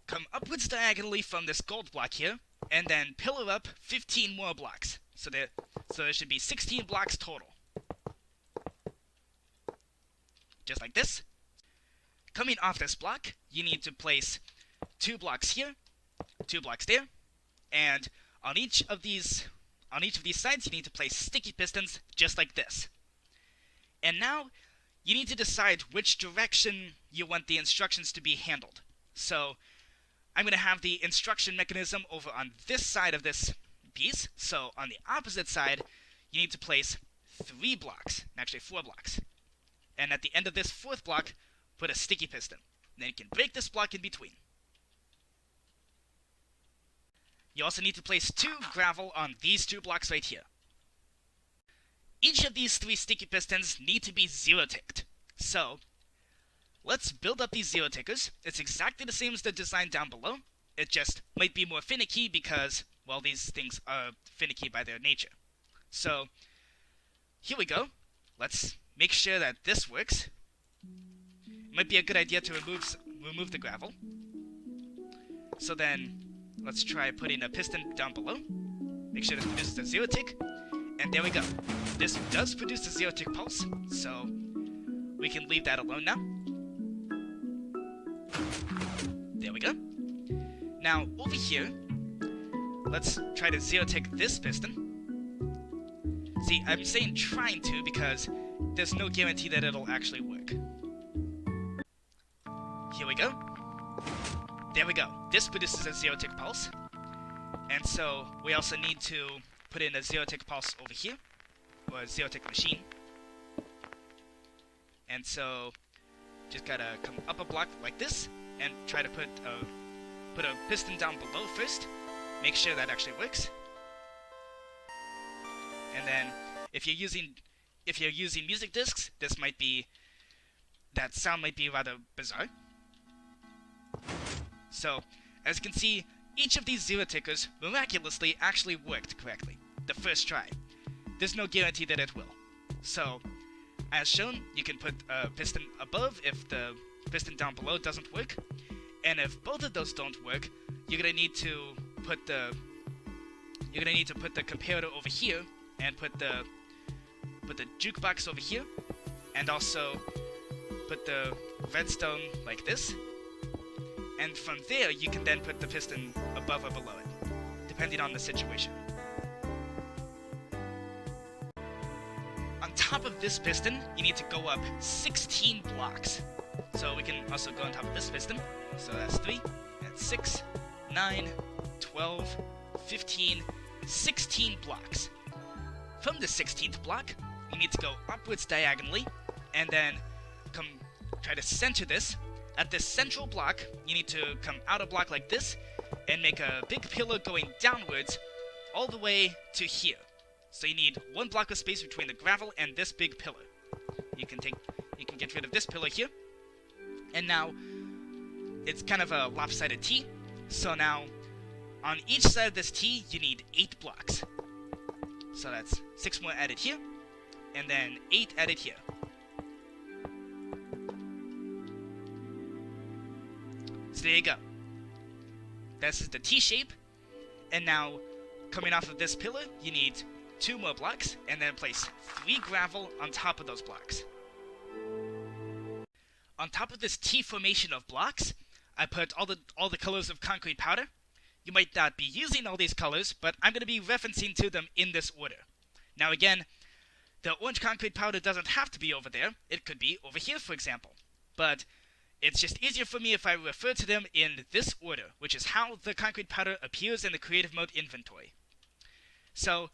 Come upwards diagonally from this gold block here, and then pillar up 15 more blocks. So there should be 16 blocks total. Just like this. Coming off this block, you need to place 2 blocks here, 2 blocks there, and on each of these sides, you need to place sticky pistons just like this. And now, you need to decide which direction you want the instructions to be handled. So, I'm going to have the instruction mechanism over on this side of this piece. So, on the opposite side, you need to place 3 blocks, actually 4 blocks. And at the end of this 4th block, put a sticky piston. Then you can break this block in between. You also need to place 2 gravel on these 2 blocks right here. Each of these 3 sticky pistons need to be 0-ticked. So, let's build up these 0-tickers. It's exactly the same as the design down below. It just might be more finicky because, well, these things are finicky by their nature. So, here we go. Let's make sure that this works. It might be a good idea to remove the gravel. So then, let's try putting a piston down below. Make sure this produces a 0-tick. And there we go. This does produce a 0-tick pulse, so we can leave that alone now. There we go. Now, over here, let's try to 0-tick this piston. See, I'm saying trying to because there's no guarantee that it'll actually work. Here we go. There we go. This produces a 0-tick pulse. And so, we also need to put in a 0-tick pulse over here, or a 0-tick machine. And so, just gotta come up a block like this, and try to put a piston down below first. Make sure that actually works. And then, if you're using music discs, that sound might be rather bizarre. So, as you can see, each of these 0-tickers miraculously actually worked correctly the first try. There's no guarantee that it will. So, as shown, you can put a piston above if the piston down below doesn't work, and if both of those don't work, you're gonna need to put the comparator over here, and put the jukebox over here, and also put the redstone like this. And from there, you can then put the piston above or below it, depending on the situation. On top of this piston, you need to go up 16 blocks. So we can also go on top of this piston. So that's 3, that's 6, 9, 12, 15, 16 blocks. From the 16th block, you need to go upwards diagonally, and then try to center this. At this central block, you need to come out a block like this, and make a big pillar going downwards, all the way to here. So you need 1 block of space between the gravel and this big pillar. You can get rid of this pillar here, and now it's kind of a lopsided T. So now, on each side of this T, you need 8 blocks. So that's 6 more added here, and then 8 added here. So there you go. This is the T shape, and now, coming off of this pillar, you need 2 more blocks, and then place 3 gravel on top of those blocks. On top of this T formation of blocks, I put all the colors of concrete powder. You might not be using all these colors, but I'm going to be referencing to them in this order. Now again, the orange concrete powder doesn't have to be over there. It could be over here, for example. But it's just easier for me if I refer to them in this order, which is how the concrete powder appears in the creative mode inventory. So,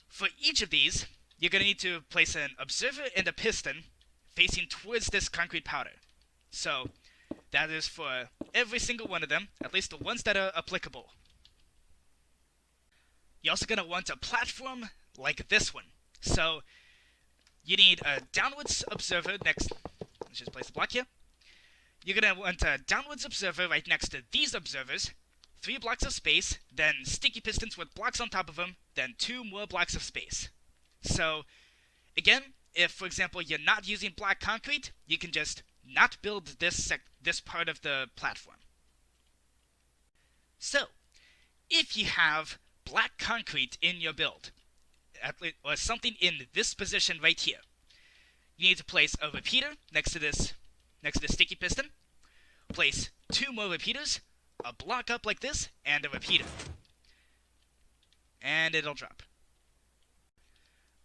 for each of these, you're going to need to place an observer and a piston facing towards this concrete powder. So, that is for every single one of them, at least the ones that are applicable. You're also going to want a platform like this one. So, you need a downwards observer next. Let's just place the block here. You're going to want a downwards observer right next to these observers, 3 blocks of space, then sticky pistons with blocks on top of them, then 2 more blocks of space. So, again, if, for example, you're not using black concrete, you can just not build this part of the platform. So, if you have black concrete in your build, or something in this position right here, you need to place a repeater next to the sticky piston, place 2 more repeaters, a block up like this, and a repeater. And it'll drop.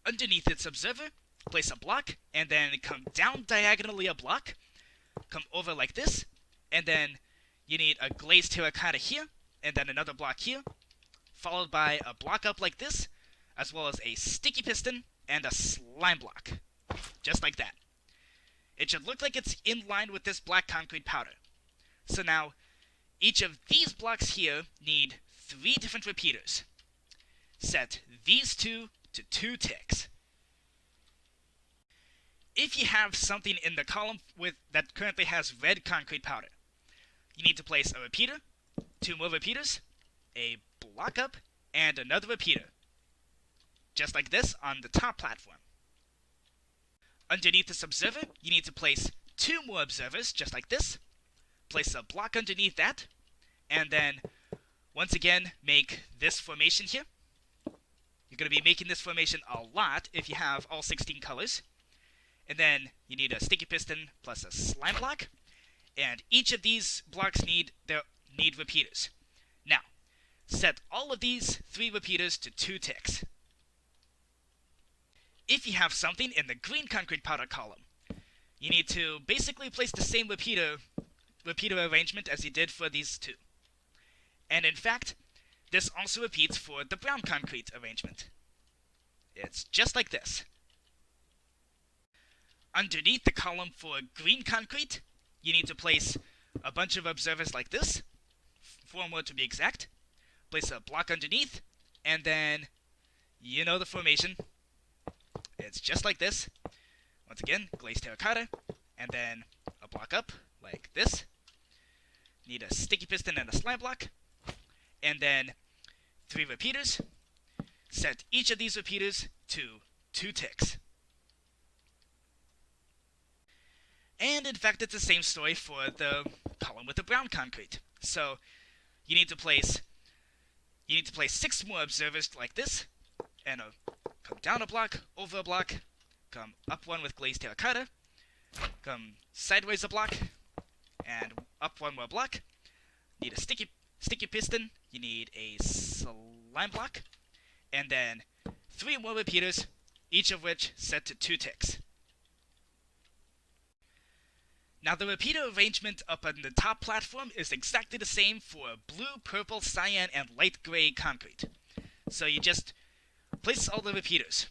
Underneath its observer, place a block, and then come down diagonally a block, come over like this, and then you need a glazed terracotta here, and then another block here, followed by a block up like this, as well as a sticky piston and a slime block. Just like that. It should look like it's in line with this black concrete powder. So now, each of these blocks here need 3 different repeaters. Set these 2 to 2 ticks. If you have something in the column that currently has red concrete powder, you need to place a repeater, 2 more repeaters, a block up, and another repeater. Just like this on the top platform. Underneath this observer, you need to place 2 more observers, just like this. Place a block underneath that, and then, once again, make this formation here. You're going to be making this formation a lot if you have all 16 colors. And then, you need a sticky piston plus a slime block, and each of these blocks need repeaters. Now, set all of these 3 repeaters to 2 ticks. If you have something in the green concrete powder column, you need to basically place the same repeater arrangement as you did for these 2. And in fact, this also repeats for the brown concrete arrangement. It's just like this. Underneath the column for green concrete, you need to place a bunch of observers like this, 4 more to be exact. Place a block underneath, and then, you know the formation. It's just like this. Once again, glazed terracotta, and then a block up, like this. Need a sticky piston and a slime block, and then 3 repeaters. Set each of these repeaters to 2 ticks. And in fact, it's the same story for the column with the brown concrete. So you need to place 6 more observers like this, and come down a block, over a block, come up one with glazed terracotta, come sideways a block, and up 1 more block. Need a sticky piston, you need a slime block, and then 3 more repeaters, each of which set to 2 ticks. Now the repeater arrangement up on the top platform is exactly the same for blue, purple, cyan, and light gray concrete. So you just place all the repeaters.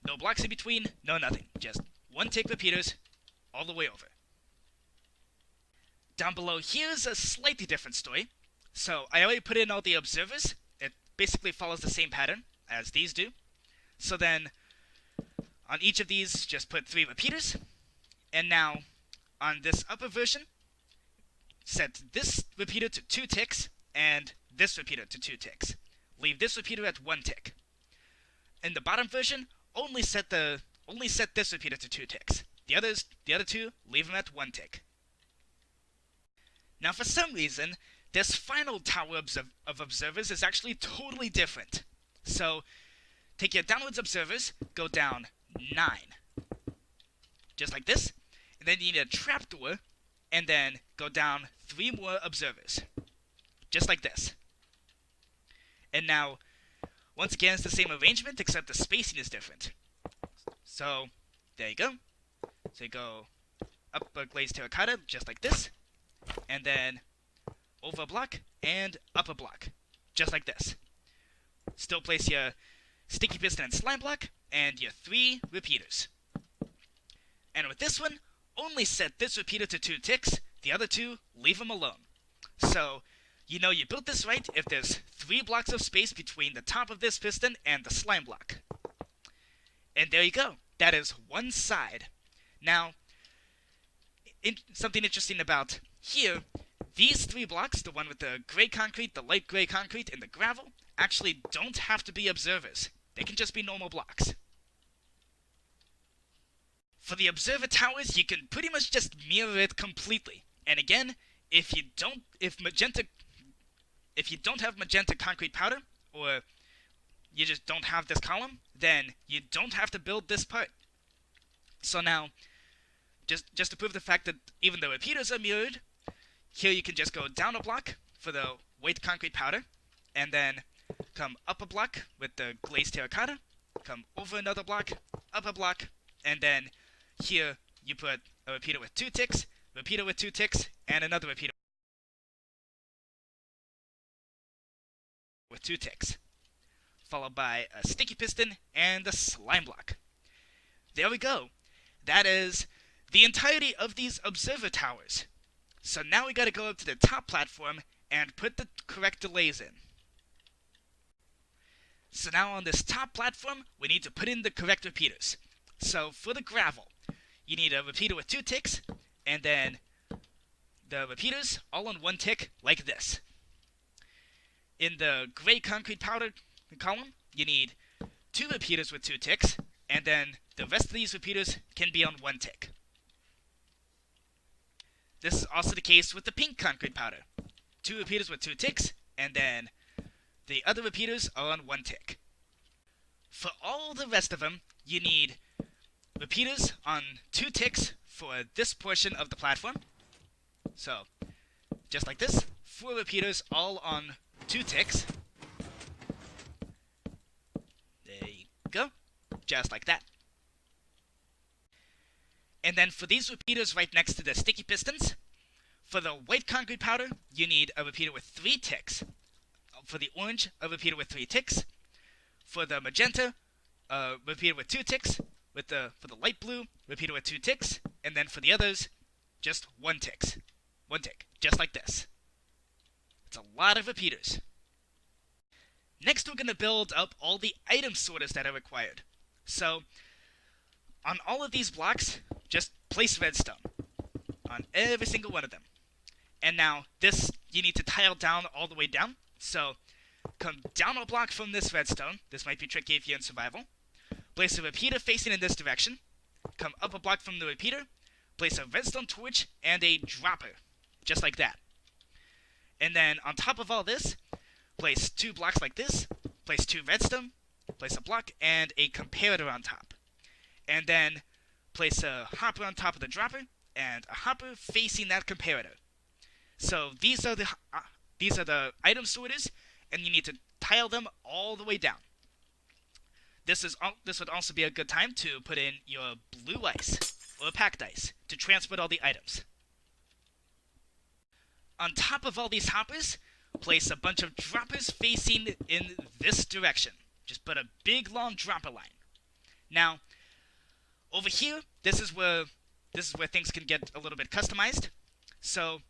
No blocks in between, no nothing. Just 1 tick repeaters all the way over. Down below here's a slightly different story. So I already put in all the observers. It basically follows the same pattern as these do. So then on each of these just put 3 repeaters. And now on this upper version, set this repeater to 2 ticks and this repeater to 2 ticks. Leave this repeater at 1 tick. In the bottom version, only set this repeater to 2 ticks. The other 2, leave them at 1 tick. Now for some reason, this final tower of observers is actually totally different. So take your downwards observers, go down 9. Just like this. And then you need a trapdoor, and then go down 3 more observers. Just like this. And now, once again, it's the same arrangement, except the spacing is different. So, there you go. So you go up a glazed terracotta, just like this. And then over a block, and up a block. Just like this. Still place your sticky piston and slime block, and your 3 repeaters. And with this one, only set this repeater to 2 ticks, the other 2, leave them alone. So, you know you built this right if there's 3 blocks of space between the top of this piston and the slime block. And there you go. That is 1 side. Now, something interesting about here, these 3 blocks, the one with the gray concrete, the light gray concrete, and the gravel, actually don't have to be observers. They can just be normal blocks. For the observer towers, you can pretty much just mirror it completely. And again, if you don't have magenta concrete powder, or you just don't have this column, then you don't have to build this part. So now, just to prove the fact that even the repeaters are mirrored, here you can just go down a block for the white concrete powder, and then come up a block with the glazed terracotta, come over another block, up a block, and then here you put a repeater with 2 ticks, repeater with 2 ticks, and another repeater with 2 ticks, followed by a sticky piston and a slime block. There we go. That is the entirety of these observer towers. So now we gotta go up to the top platform and put the correct delays in. So now on this top platform, we need to put in the correct repeaters. So for the gravel, you need a repeater with 2 ticks, and then the repeaters all on 1 tick, like this. In the gray concrete powder column, you need 2 repeaters with 2 ticks, and then the rest of these repeaters can be on 1 tick. This is also the case with the pink concrete powder. 2 repeaters with 2 ticks, and then the other repeaters are on 1 tick. For all the rest of them, you need repeaters on 2 ticks for this portion of the platform. So, just like this, 4 repeaters all on 2 ticks. There you go. Just like that. And then for these repeaters right next to the sticky pistons, for the white concrete powder, you need a repeater with 3 ticks. for the orange, a repeater with 3 ticks. For the magenta, a repeater with 2 ticks. For the light blue, repeater with 2 ticks. And then for the others, just 1 tick. 1 tick, just like this. It's a lot of repeaters. Next, we're going to build up all the item sorters that are required. So, on all of these blocks, just place redstone on every single one of them. And now, this, you need to tile down all the way down. So, come down a block from this redstone. This might be tricky if you're in survival. Place a repeater facing in this direction. Come up a block from the repeater. Place a redstone torch and a dropper. Just like that. And then, on top of all this, place 2 blocks like this. Place 2 redstone. Place a block and a comparator on top. And then, place a hopper on top of the dropper. And a hopper facing that comparator. So these are the item sorters, and you need to tile them all the way down. This would also be a good time to put in your blue ice or packed ice to transport all the items. On top of all these hoppers, place a bunch of droppers facing in this direction. Just put a big long dropper line. Now, over here, this is where things can get a little bit customized. So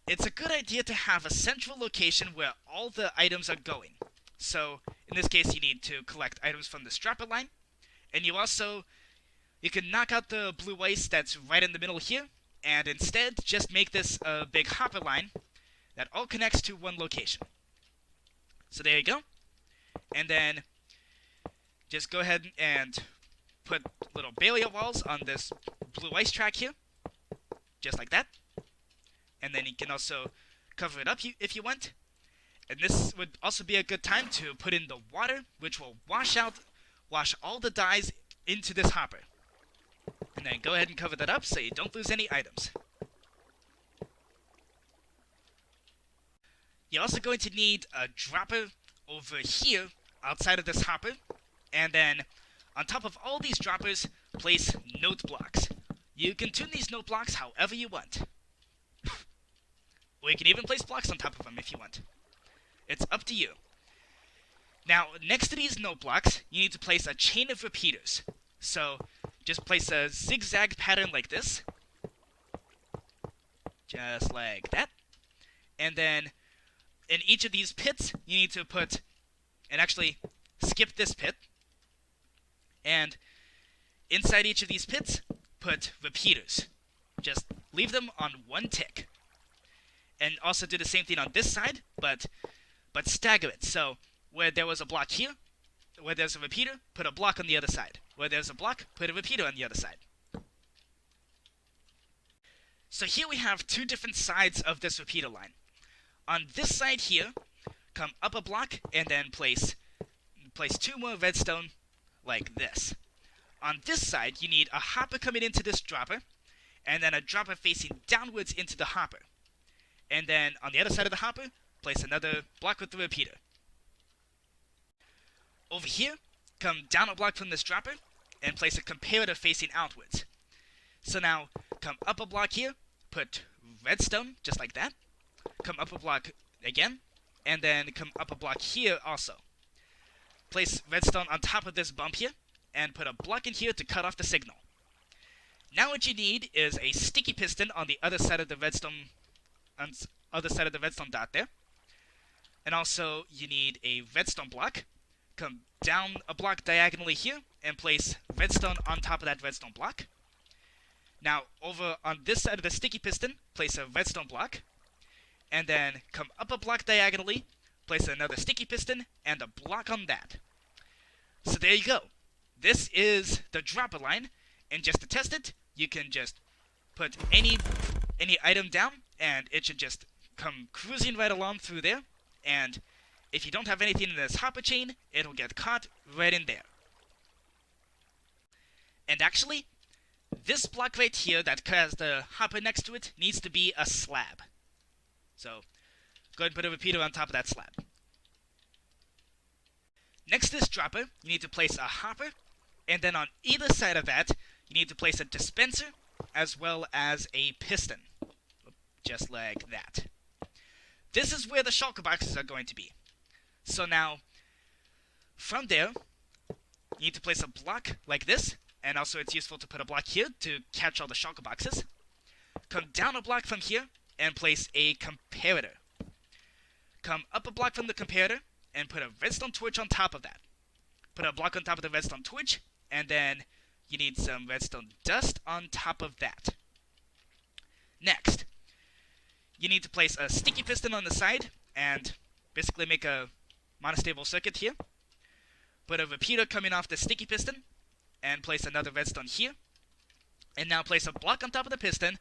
it's a good idea to have a central location where all the items are going. So, in this case, you need to collect items from this dropper line. And you can knock out the blue ice that's right in the middle here, and instead, just make this a big hopper line that all connects to one location. So there you go. And then, just go ahead and put little barrier walls on this blue ice track here. Just like that. And then you can also cover it up if you want. And this would also be a good time to put in the water, which will wash all the dyes into this hopper. And then go ahead and cover that up so you don't lose any items. You're also going to need a dropper over here outside of this hopper. And then on top of all these droppers, place note blocks. You can tune these note blocks however you want. Or you can even place blocks on top of them if you want. It's up to you. Now, next to these note blocks, you need to place a chain of repeaters. So, just place a zigzag pattern like this. Just like that. And then, in each of these pits, you need to put... And actually, skip this pit. And inside each of these pits, put repeaters. Just leave them on 1 tick. And also do the same thing on this side, but stagger it. So, where there was a block here, where there's a repeater, put a block on the other side. Where there's a block, put a repeater on the other side. So here we have 2 different sides of this repeater line. On this side here, come up a block and then place 2 more redstone like this. On this side, you need a hopper coming into this dropper, and then a dropper facing downwards into the hopper. And then, on the other side of the hopper, place another block with the repeater. Over here, come down a block from this dropper, and place a comparator facing outwards. So now, come up a block here, put redstone, just like that. Come up a block again, and then come up a block here also. Place redstone on top of this bump here, and put a block in here to cut off the signal. Now what you need is a sticky piston on the other side of the redstone dot there. And also, you need a redstone block. Come down a block diagonally here, and place redstone on top of that redstone block. Now, over on this side of the sticky piston, place a redstone block. And then, come up a block diagonally, place another sticky piston, and a block on that. So there you go. This is the dropper line, and just to test it, you can just put any item down, and it should just come cruising right along through there, and if you don't have anything in this hopper chain, it'll get caught right in there. And actually, this block right here that has the hopper next to it needs to be a slab. So, go ahead and put a repeater on top of that slab. Next to this dropper, you need to place a hopper, and then on either side of that, you need to place a dispenser, as well as a piston. Just like that. this is where the shulker boxes are going to be. So now, from there, you need to place a block like this, and also it's useful to put a block here to catch all the shulker boxes. Come down a block from here, and place a comparator. Come up a block from the comparator, and put a redstone torch on top of that. Put a block on top of the redstone torch, and then you need some redstone dust on top of that. Next, you need to place a sticky piston on the side, and basically make a monostable circuit here. Put a repeater coming off the sticky piston, and place another redstone here. And now place a block on top of the piston,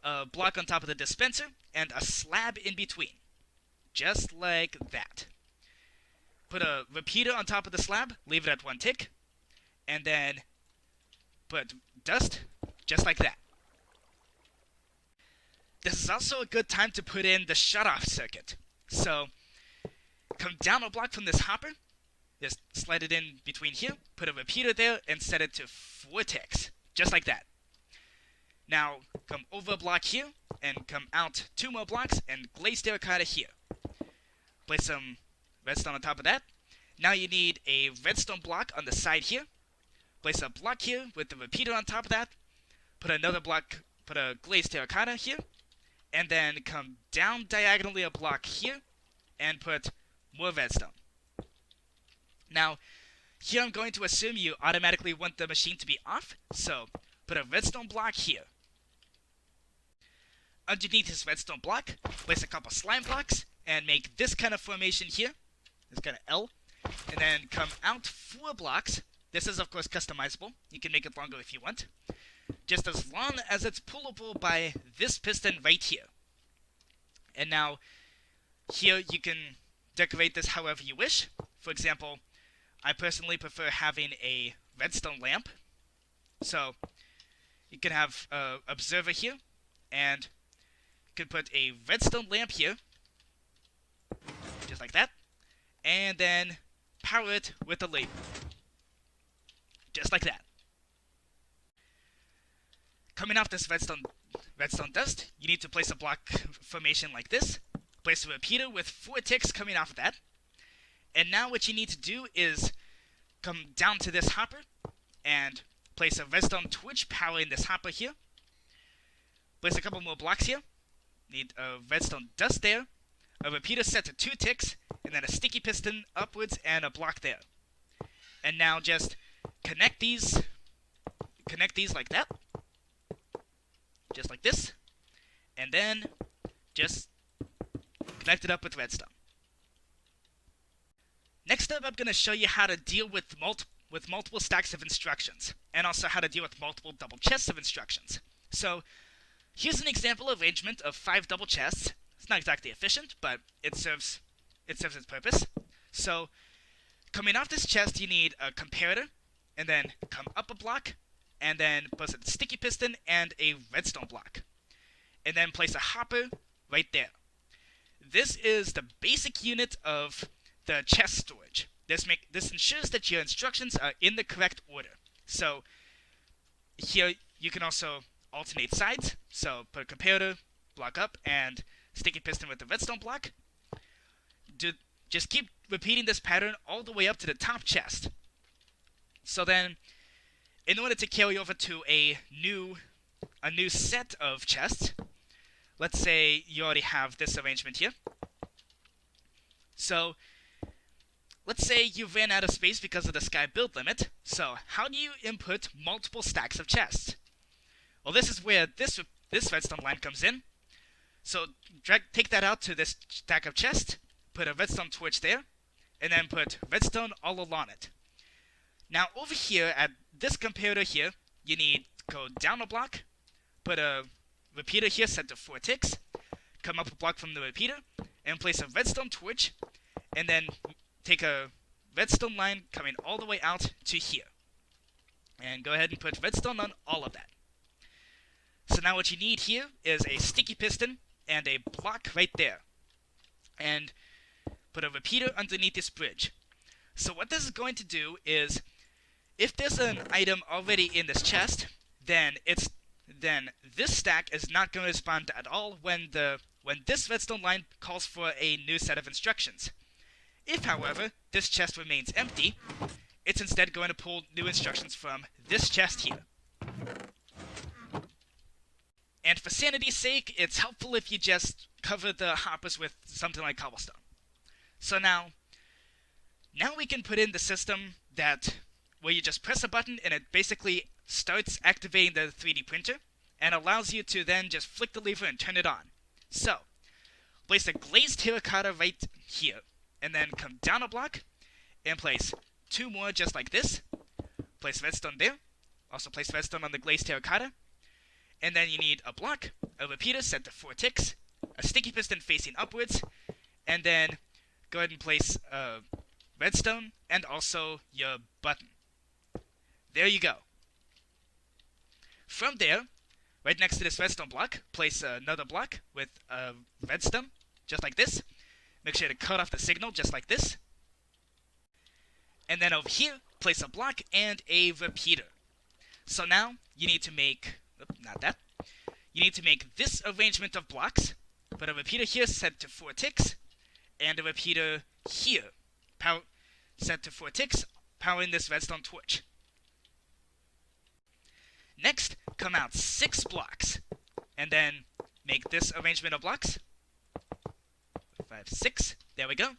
a block on top of the dispenser, and a slab in between. Just like that. Put a repeater on top of the slab, leave it at 1 tick, and then put dust, just like that. This is also a good time to put in the shutoff circuit. So, come down a block from this hopper, just slide it in between here, put a repeater there, and set it to 4 ticks, just like that. Now, come over a block here, and come out 2 more blocks, and glaze terracotta here. Place some redstone on top of that. Now you need a redstone block on the side here. Place a block here with the repeater on top of that. Put another block, put a glaze terracotta here. And then come down diagonally a block here, and put more redstone. Now, here I'm going to assume you automatically want the machine to be off, so put a redstone block here. Underneath this redstone block, place a couple slime blocks, and make this kind of formation here, this kind of L, and then come out 4 blocks. This is of course customizable, you can make it longer if you want, just as long as it's pullable by this piston right here. And now, here you can decorate this however you wish. For example, I personally prefer having a redstone lamp. So, you can have an observer here, and you can put a redstone lamp here, just like that, and then power it with a label, just like that. Coming off this redstone dust, you need to place a block formation like this, place a repeater with 4 ticks coming off of that, and now what you need to do is come down to this hopper, and place a redstone torch powering this hopper here, place a couple more blocks here, need a redstone dust there, a repeater set to 2 ticks, and then a sticky piston upwards and a block there. And now just connect these like that, just like this, and then just connect it up with redstone. Next up, I'm going to show you how to deal with multiple stacks of instructions, and also how to deal with multiple double chests of instructions. So, here's an example arrangement of 5 double chests. It's not exactly efficient, but it serves its purpose. So, coming off this chest, you need a comparator, and then come up a block, and then place a sticky piston and a redstone block. And then place a hopper right there. This is the basic unit of the chest storage. This ensures that your instructions are in the correct order. So, here you can also alternate sides. So, put a comparator, block up, and sticky piston with the redstone block. Just keep repeating this pattern all the way up to the top chest. So then, in order to carry over to a new set of chests, let's say you already have this arrangement here. So, let's say you ran out of space because of the sky build limit. So, how do you input multiple stacks of chests? Well, this is where this redstone line comes in. So, take that out to this stack of chests, put a redstone torch there, and then put redstone all along it. Now, over here, at this comparator here, you need to go down a block, put a repeater here set to 4 ticks, come up a block from the repeater, and place a redstone torch, and then take a redstone line coming all the way out to here. And go ahead and put redstone on all of that. So now what you need here is a sticky piston and a block right there. And put a repeater underneath this bridge. So what this is going to do is, if there's an item already in this chest, then then this stack is not going to respond at all when this redstone line calls for a new set of instructions. If, however, this chest remains empty, it's instead going to pull new instructions from this chest here. And for sanity's sake, it's helpful if you just cover the hoppers with something like cobblestone. So now we can put in the system where you just press a button and it basically starts activating the 3D printer and allows you to then just flick the lever and turn it on. So, place a glazed terracotta right here, and then come down a block and place 2 more just like this. Place redstone there. Also place redstone on the glazed terracotta. And then you need a block, a repeater set to 4 ticks, a sticky piston facing upwards, and then go ahead and place redstone and also your button. There you go. From there, right next to this redstone block, place another block with redstone, just like this. Make sure to cut off the signal, just like this. And then over here, place a block and a repeater. So now, you need to make... not that. You need to make this arrangement of blocks. Put a repeater here set to 4 ticks, and a repeater here set to 4 ticks, powering this redstone torch. Next, come out 6 blocks, and then make this arrangement of blocks. 5, 6, there we go.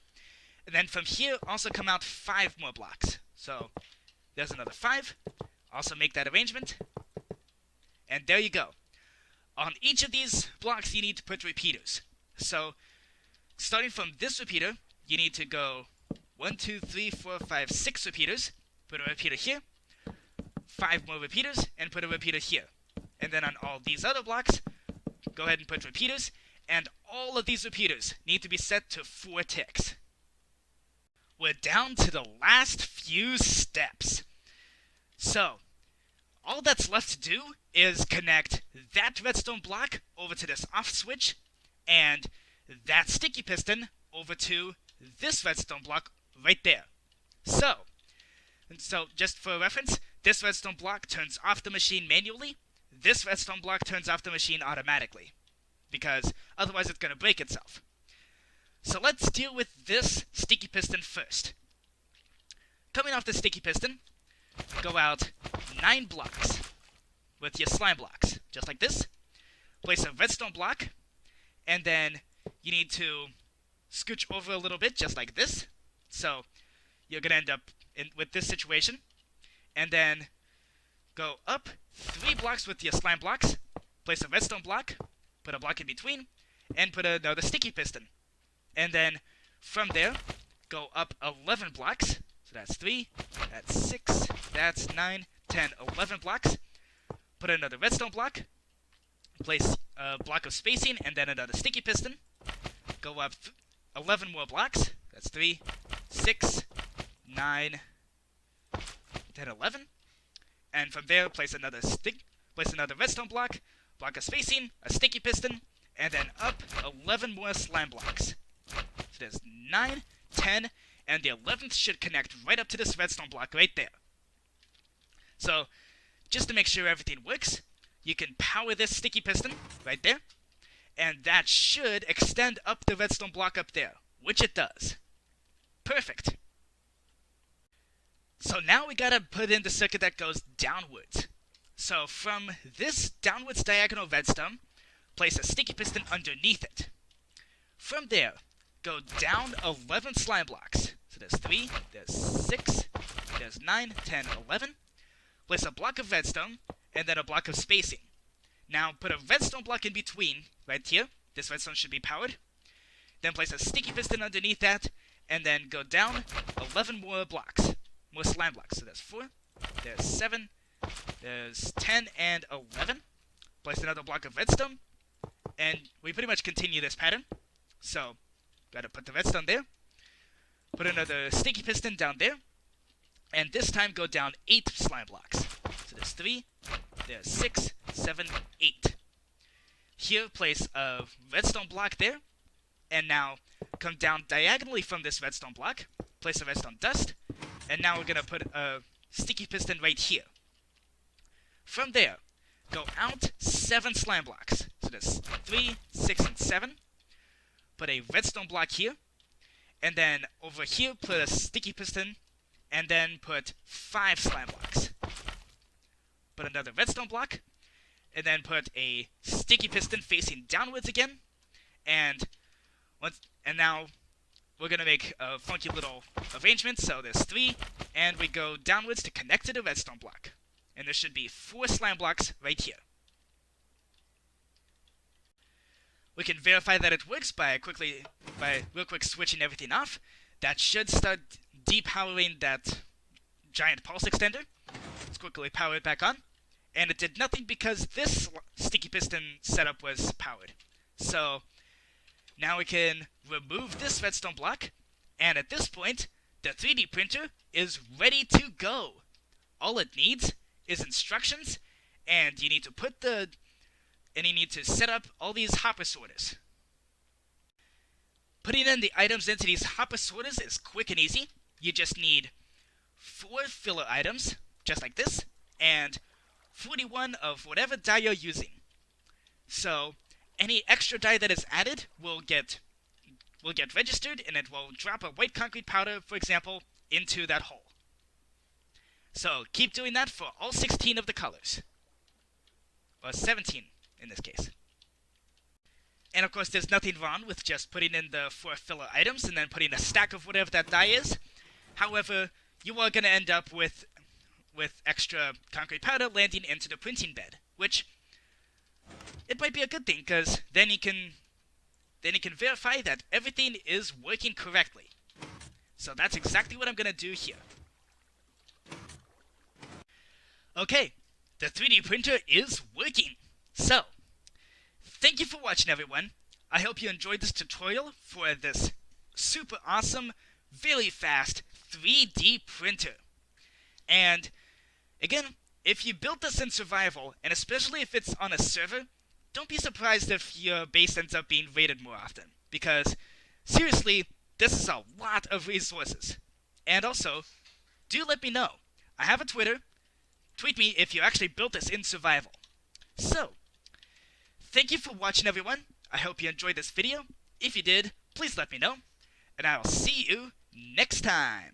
And then from here, also come out 5 more blocks. So, there's another 5. Also make that arrangement. And there you go. On each of these blocks, you need to put repeaters. So, starting from this repeater, you need to go 1, 2, 3, 4, 5, 6 repeaters. Put a repeater here. 5 more repeaters, and put a repeater here. And then on all these other blocks, go ahead and put repeaters, and all of these repeaters need to be set to 4 ticks. We're down to the last few steps. So, all that's left to do is connect that redstone block over to this off switch, and that sticky piston over to this redstone block right there. So just for reference, this redstone block turns off the machine manually. This redstone block turns off the machine automatically, because otherwise it's going to break itself. So let's deal with this sticky piston first. Coming off the sticky piston, go out 9 blocks with your slime blocks, just like this. Place a redstone block, and then you need to scooch over a little bit, just like this. So you're going to end up with this situation. And then go up 3 blocks with your slime blocks, place a redstone block, put a block in between, and put another sticky piston. And then from there, go up 11 blocks. So that's 3, that's 6, that's 9, 10, 11 blocks. Put another redstone block, place a block of spacing, and then another sticky piston. Go up 11 more blocks. That's 3, 6, 9, 10, 11. And from there, place another redstone block, block of spacing, a sticky piston, and then up 11 more slime blocks. So there's 9, 10, and the 11th should connect right up to this redstone block right there. So, just to make sure everything works, you can power this sticky piston right there, and that should extend up the redstone block up there, which it does. Perfect. So now we gotta put in the circuit that goes downwards. So from this downwards diagonal redstone, place a sticky piston underneath it. From there, go down 11 slime blocks. So there's 3, there's 6, there's 9, 10, 11. Place a block of redstone, and then a block of spacing. Now put a redstone block in between, right here. This redstone should be powered. Then place a sticky piston underneath that, and then go down 11 more blocks. More slime blocks. So there's 4, there's 7, there's 10, and 11. Place another block of redstone, and we pretty much continue this pattern. So, gotta put the redstone there. Put another sticky piston down there. And this time go down 8 slime blocks. So there's 3, there's 6, 7, 8. Here, place a redstone block there. And now, come down diagonally from this redstone block. Place a redstone dust. And now we're going to put a sticky piston right here. From there, go out 7 slime blocks. So there's 3, 6, and 7. Put a redstone block here. And then over here, put a sticky piston. And then put 5 slime blocks. Put another redstone block. And then put a sticky piston facing downwards again. And now we're going to make a funky little arrangement. So there's 3, and we go downwards to connect to the redstone block. And there should be 4 slime blocks right here. We can verify that it works by real quick switching everything off. That should start depowering that giant pulse extender. Let's quickly power it back on. And it did nothing because this sticky piston setup was powered. So now we can remove this redstone block, and at this point, the 3D printer is ready to go. All it needs is instructions, and you need to set up all these hopper sorters. Putting in the items into these hopper sorters is quick and easy. You just need 4 filler items, just like this, and 41 of whatever dye you're using. So any extra dye that is added will get registered, and it will drop a white concrete powder, for example, into that hole. So keep doing that for all 16 of the colors. Or 17 in this case. And of course there's nothing wrong with just putting in the 4 filler items and then putting a stack of whatever that dye is. However, you are going to end up with extra concrete powder landing into the printing bed, which it might be a good thing, because then you can verify that everything is working correctly. So that's exactly what I'm going to do here. Okay, the 3D printer is working. So, thank you for watching, everyone. I hope you enjoyed this tutorial for this super awesome, very fast 3D printer. And again, if you built this in survival, and especially if it's on a server, don't be surprised if your base ends up being raided more often. Because, seriously, this is a lot of resources. And also, do let me know. I have a Twitter. Tweet me if you actually built this in survival. So, thank you for watching, everyone. I hope you enjoyed this video. If you did, please let me know. And I'll see you next time.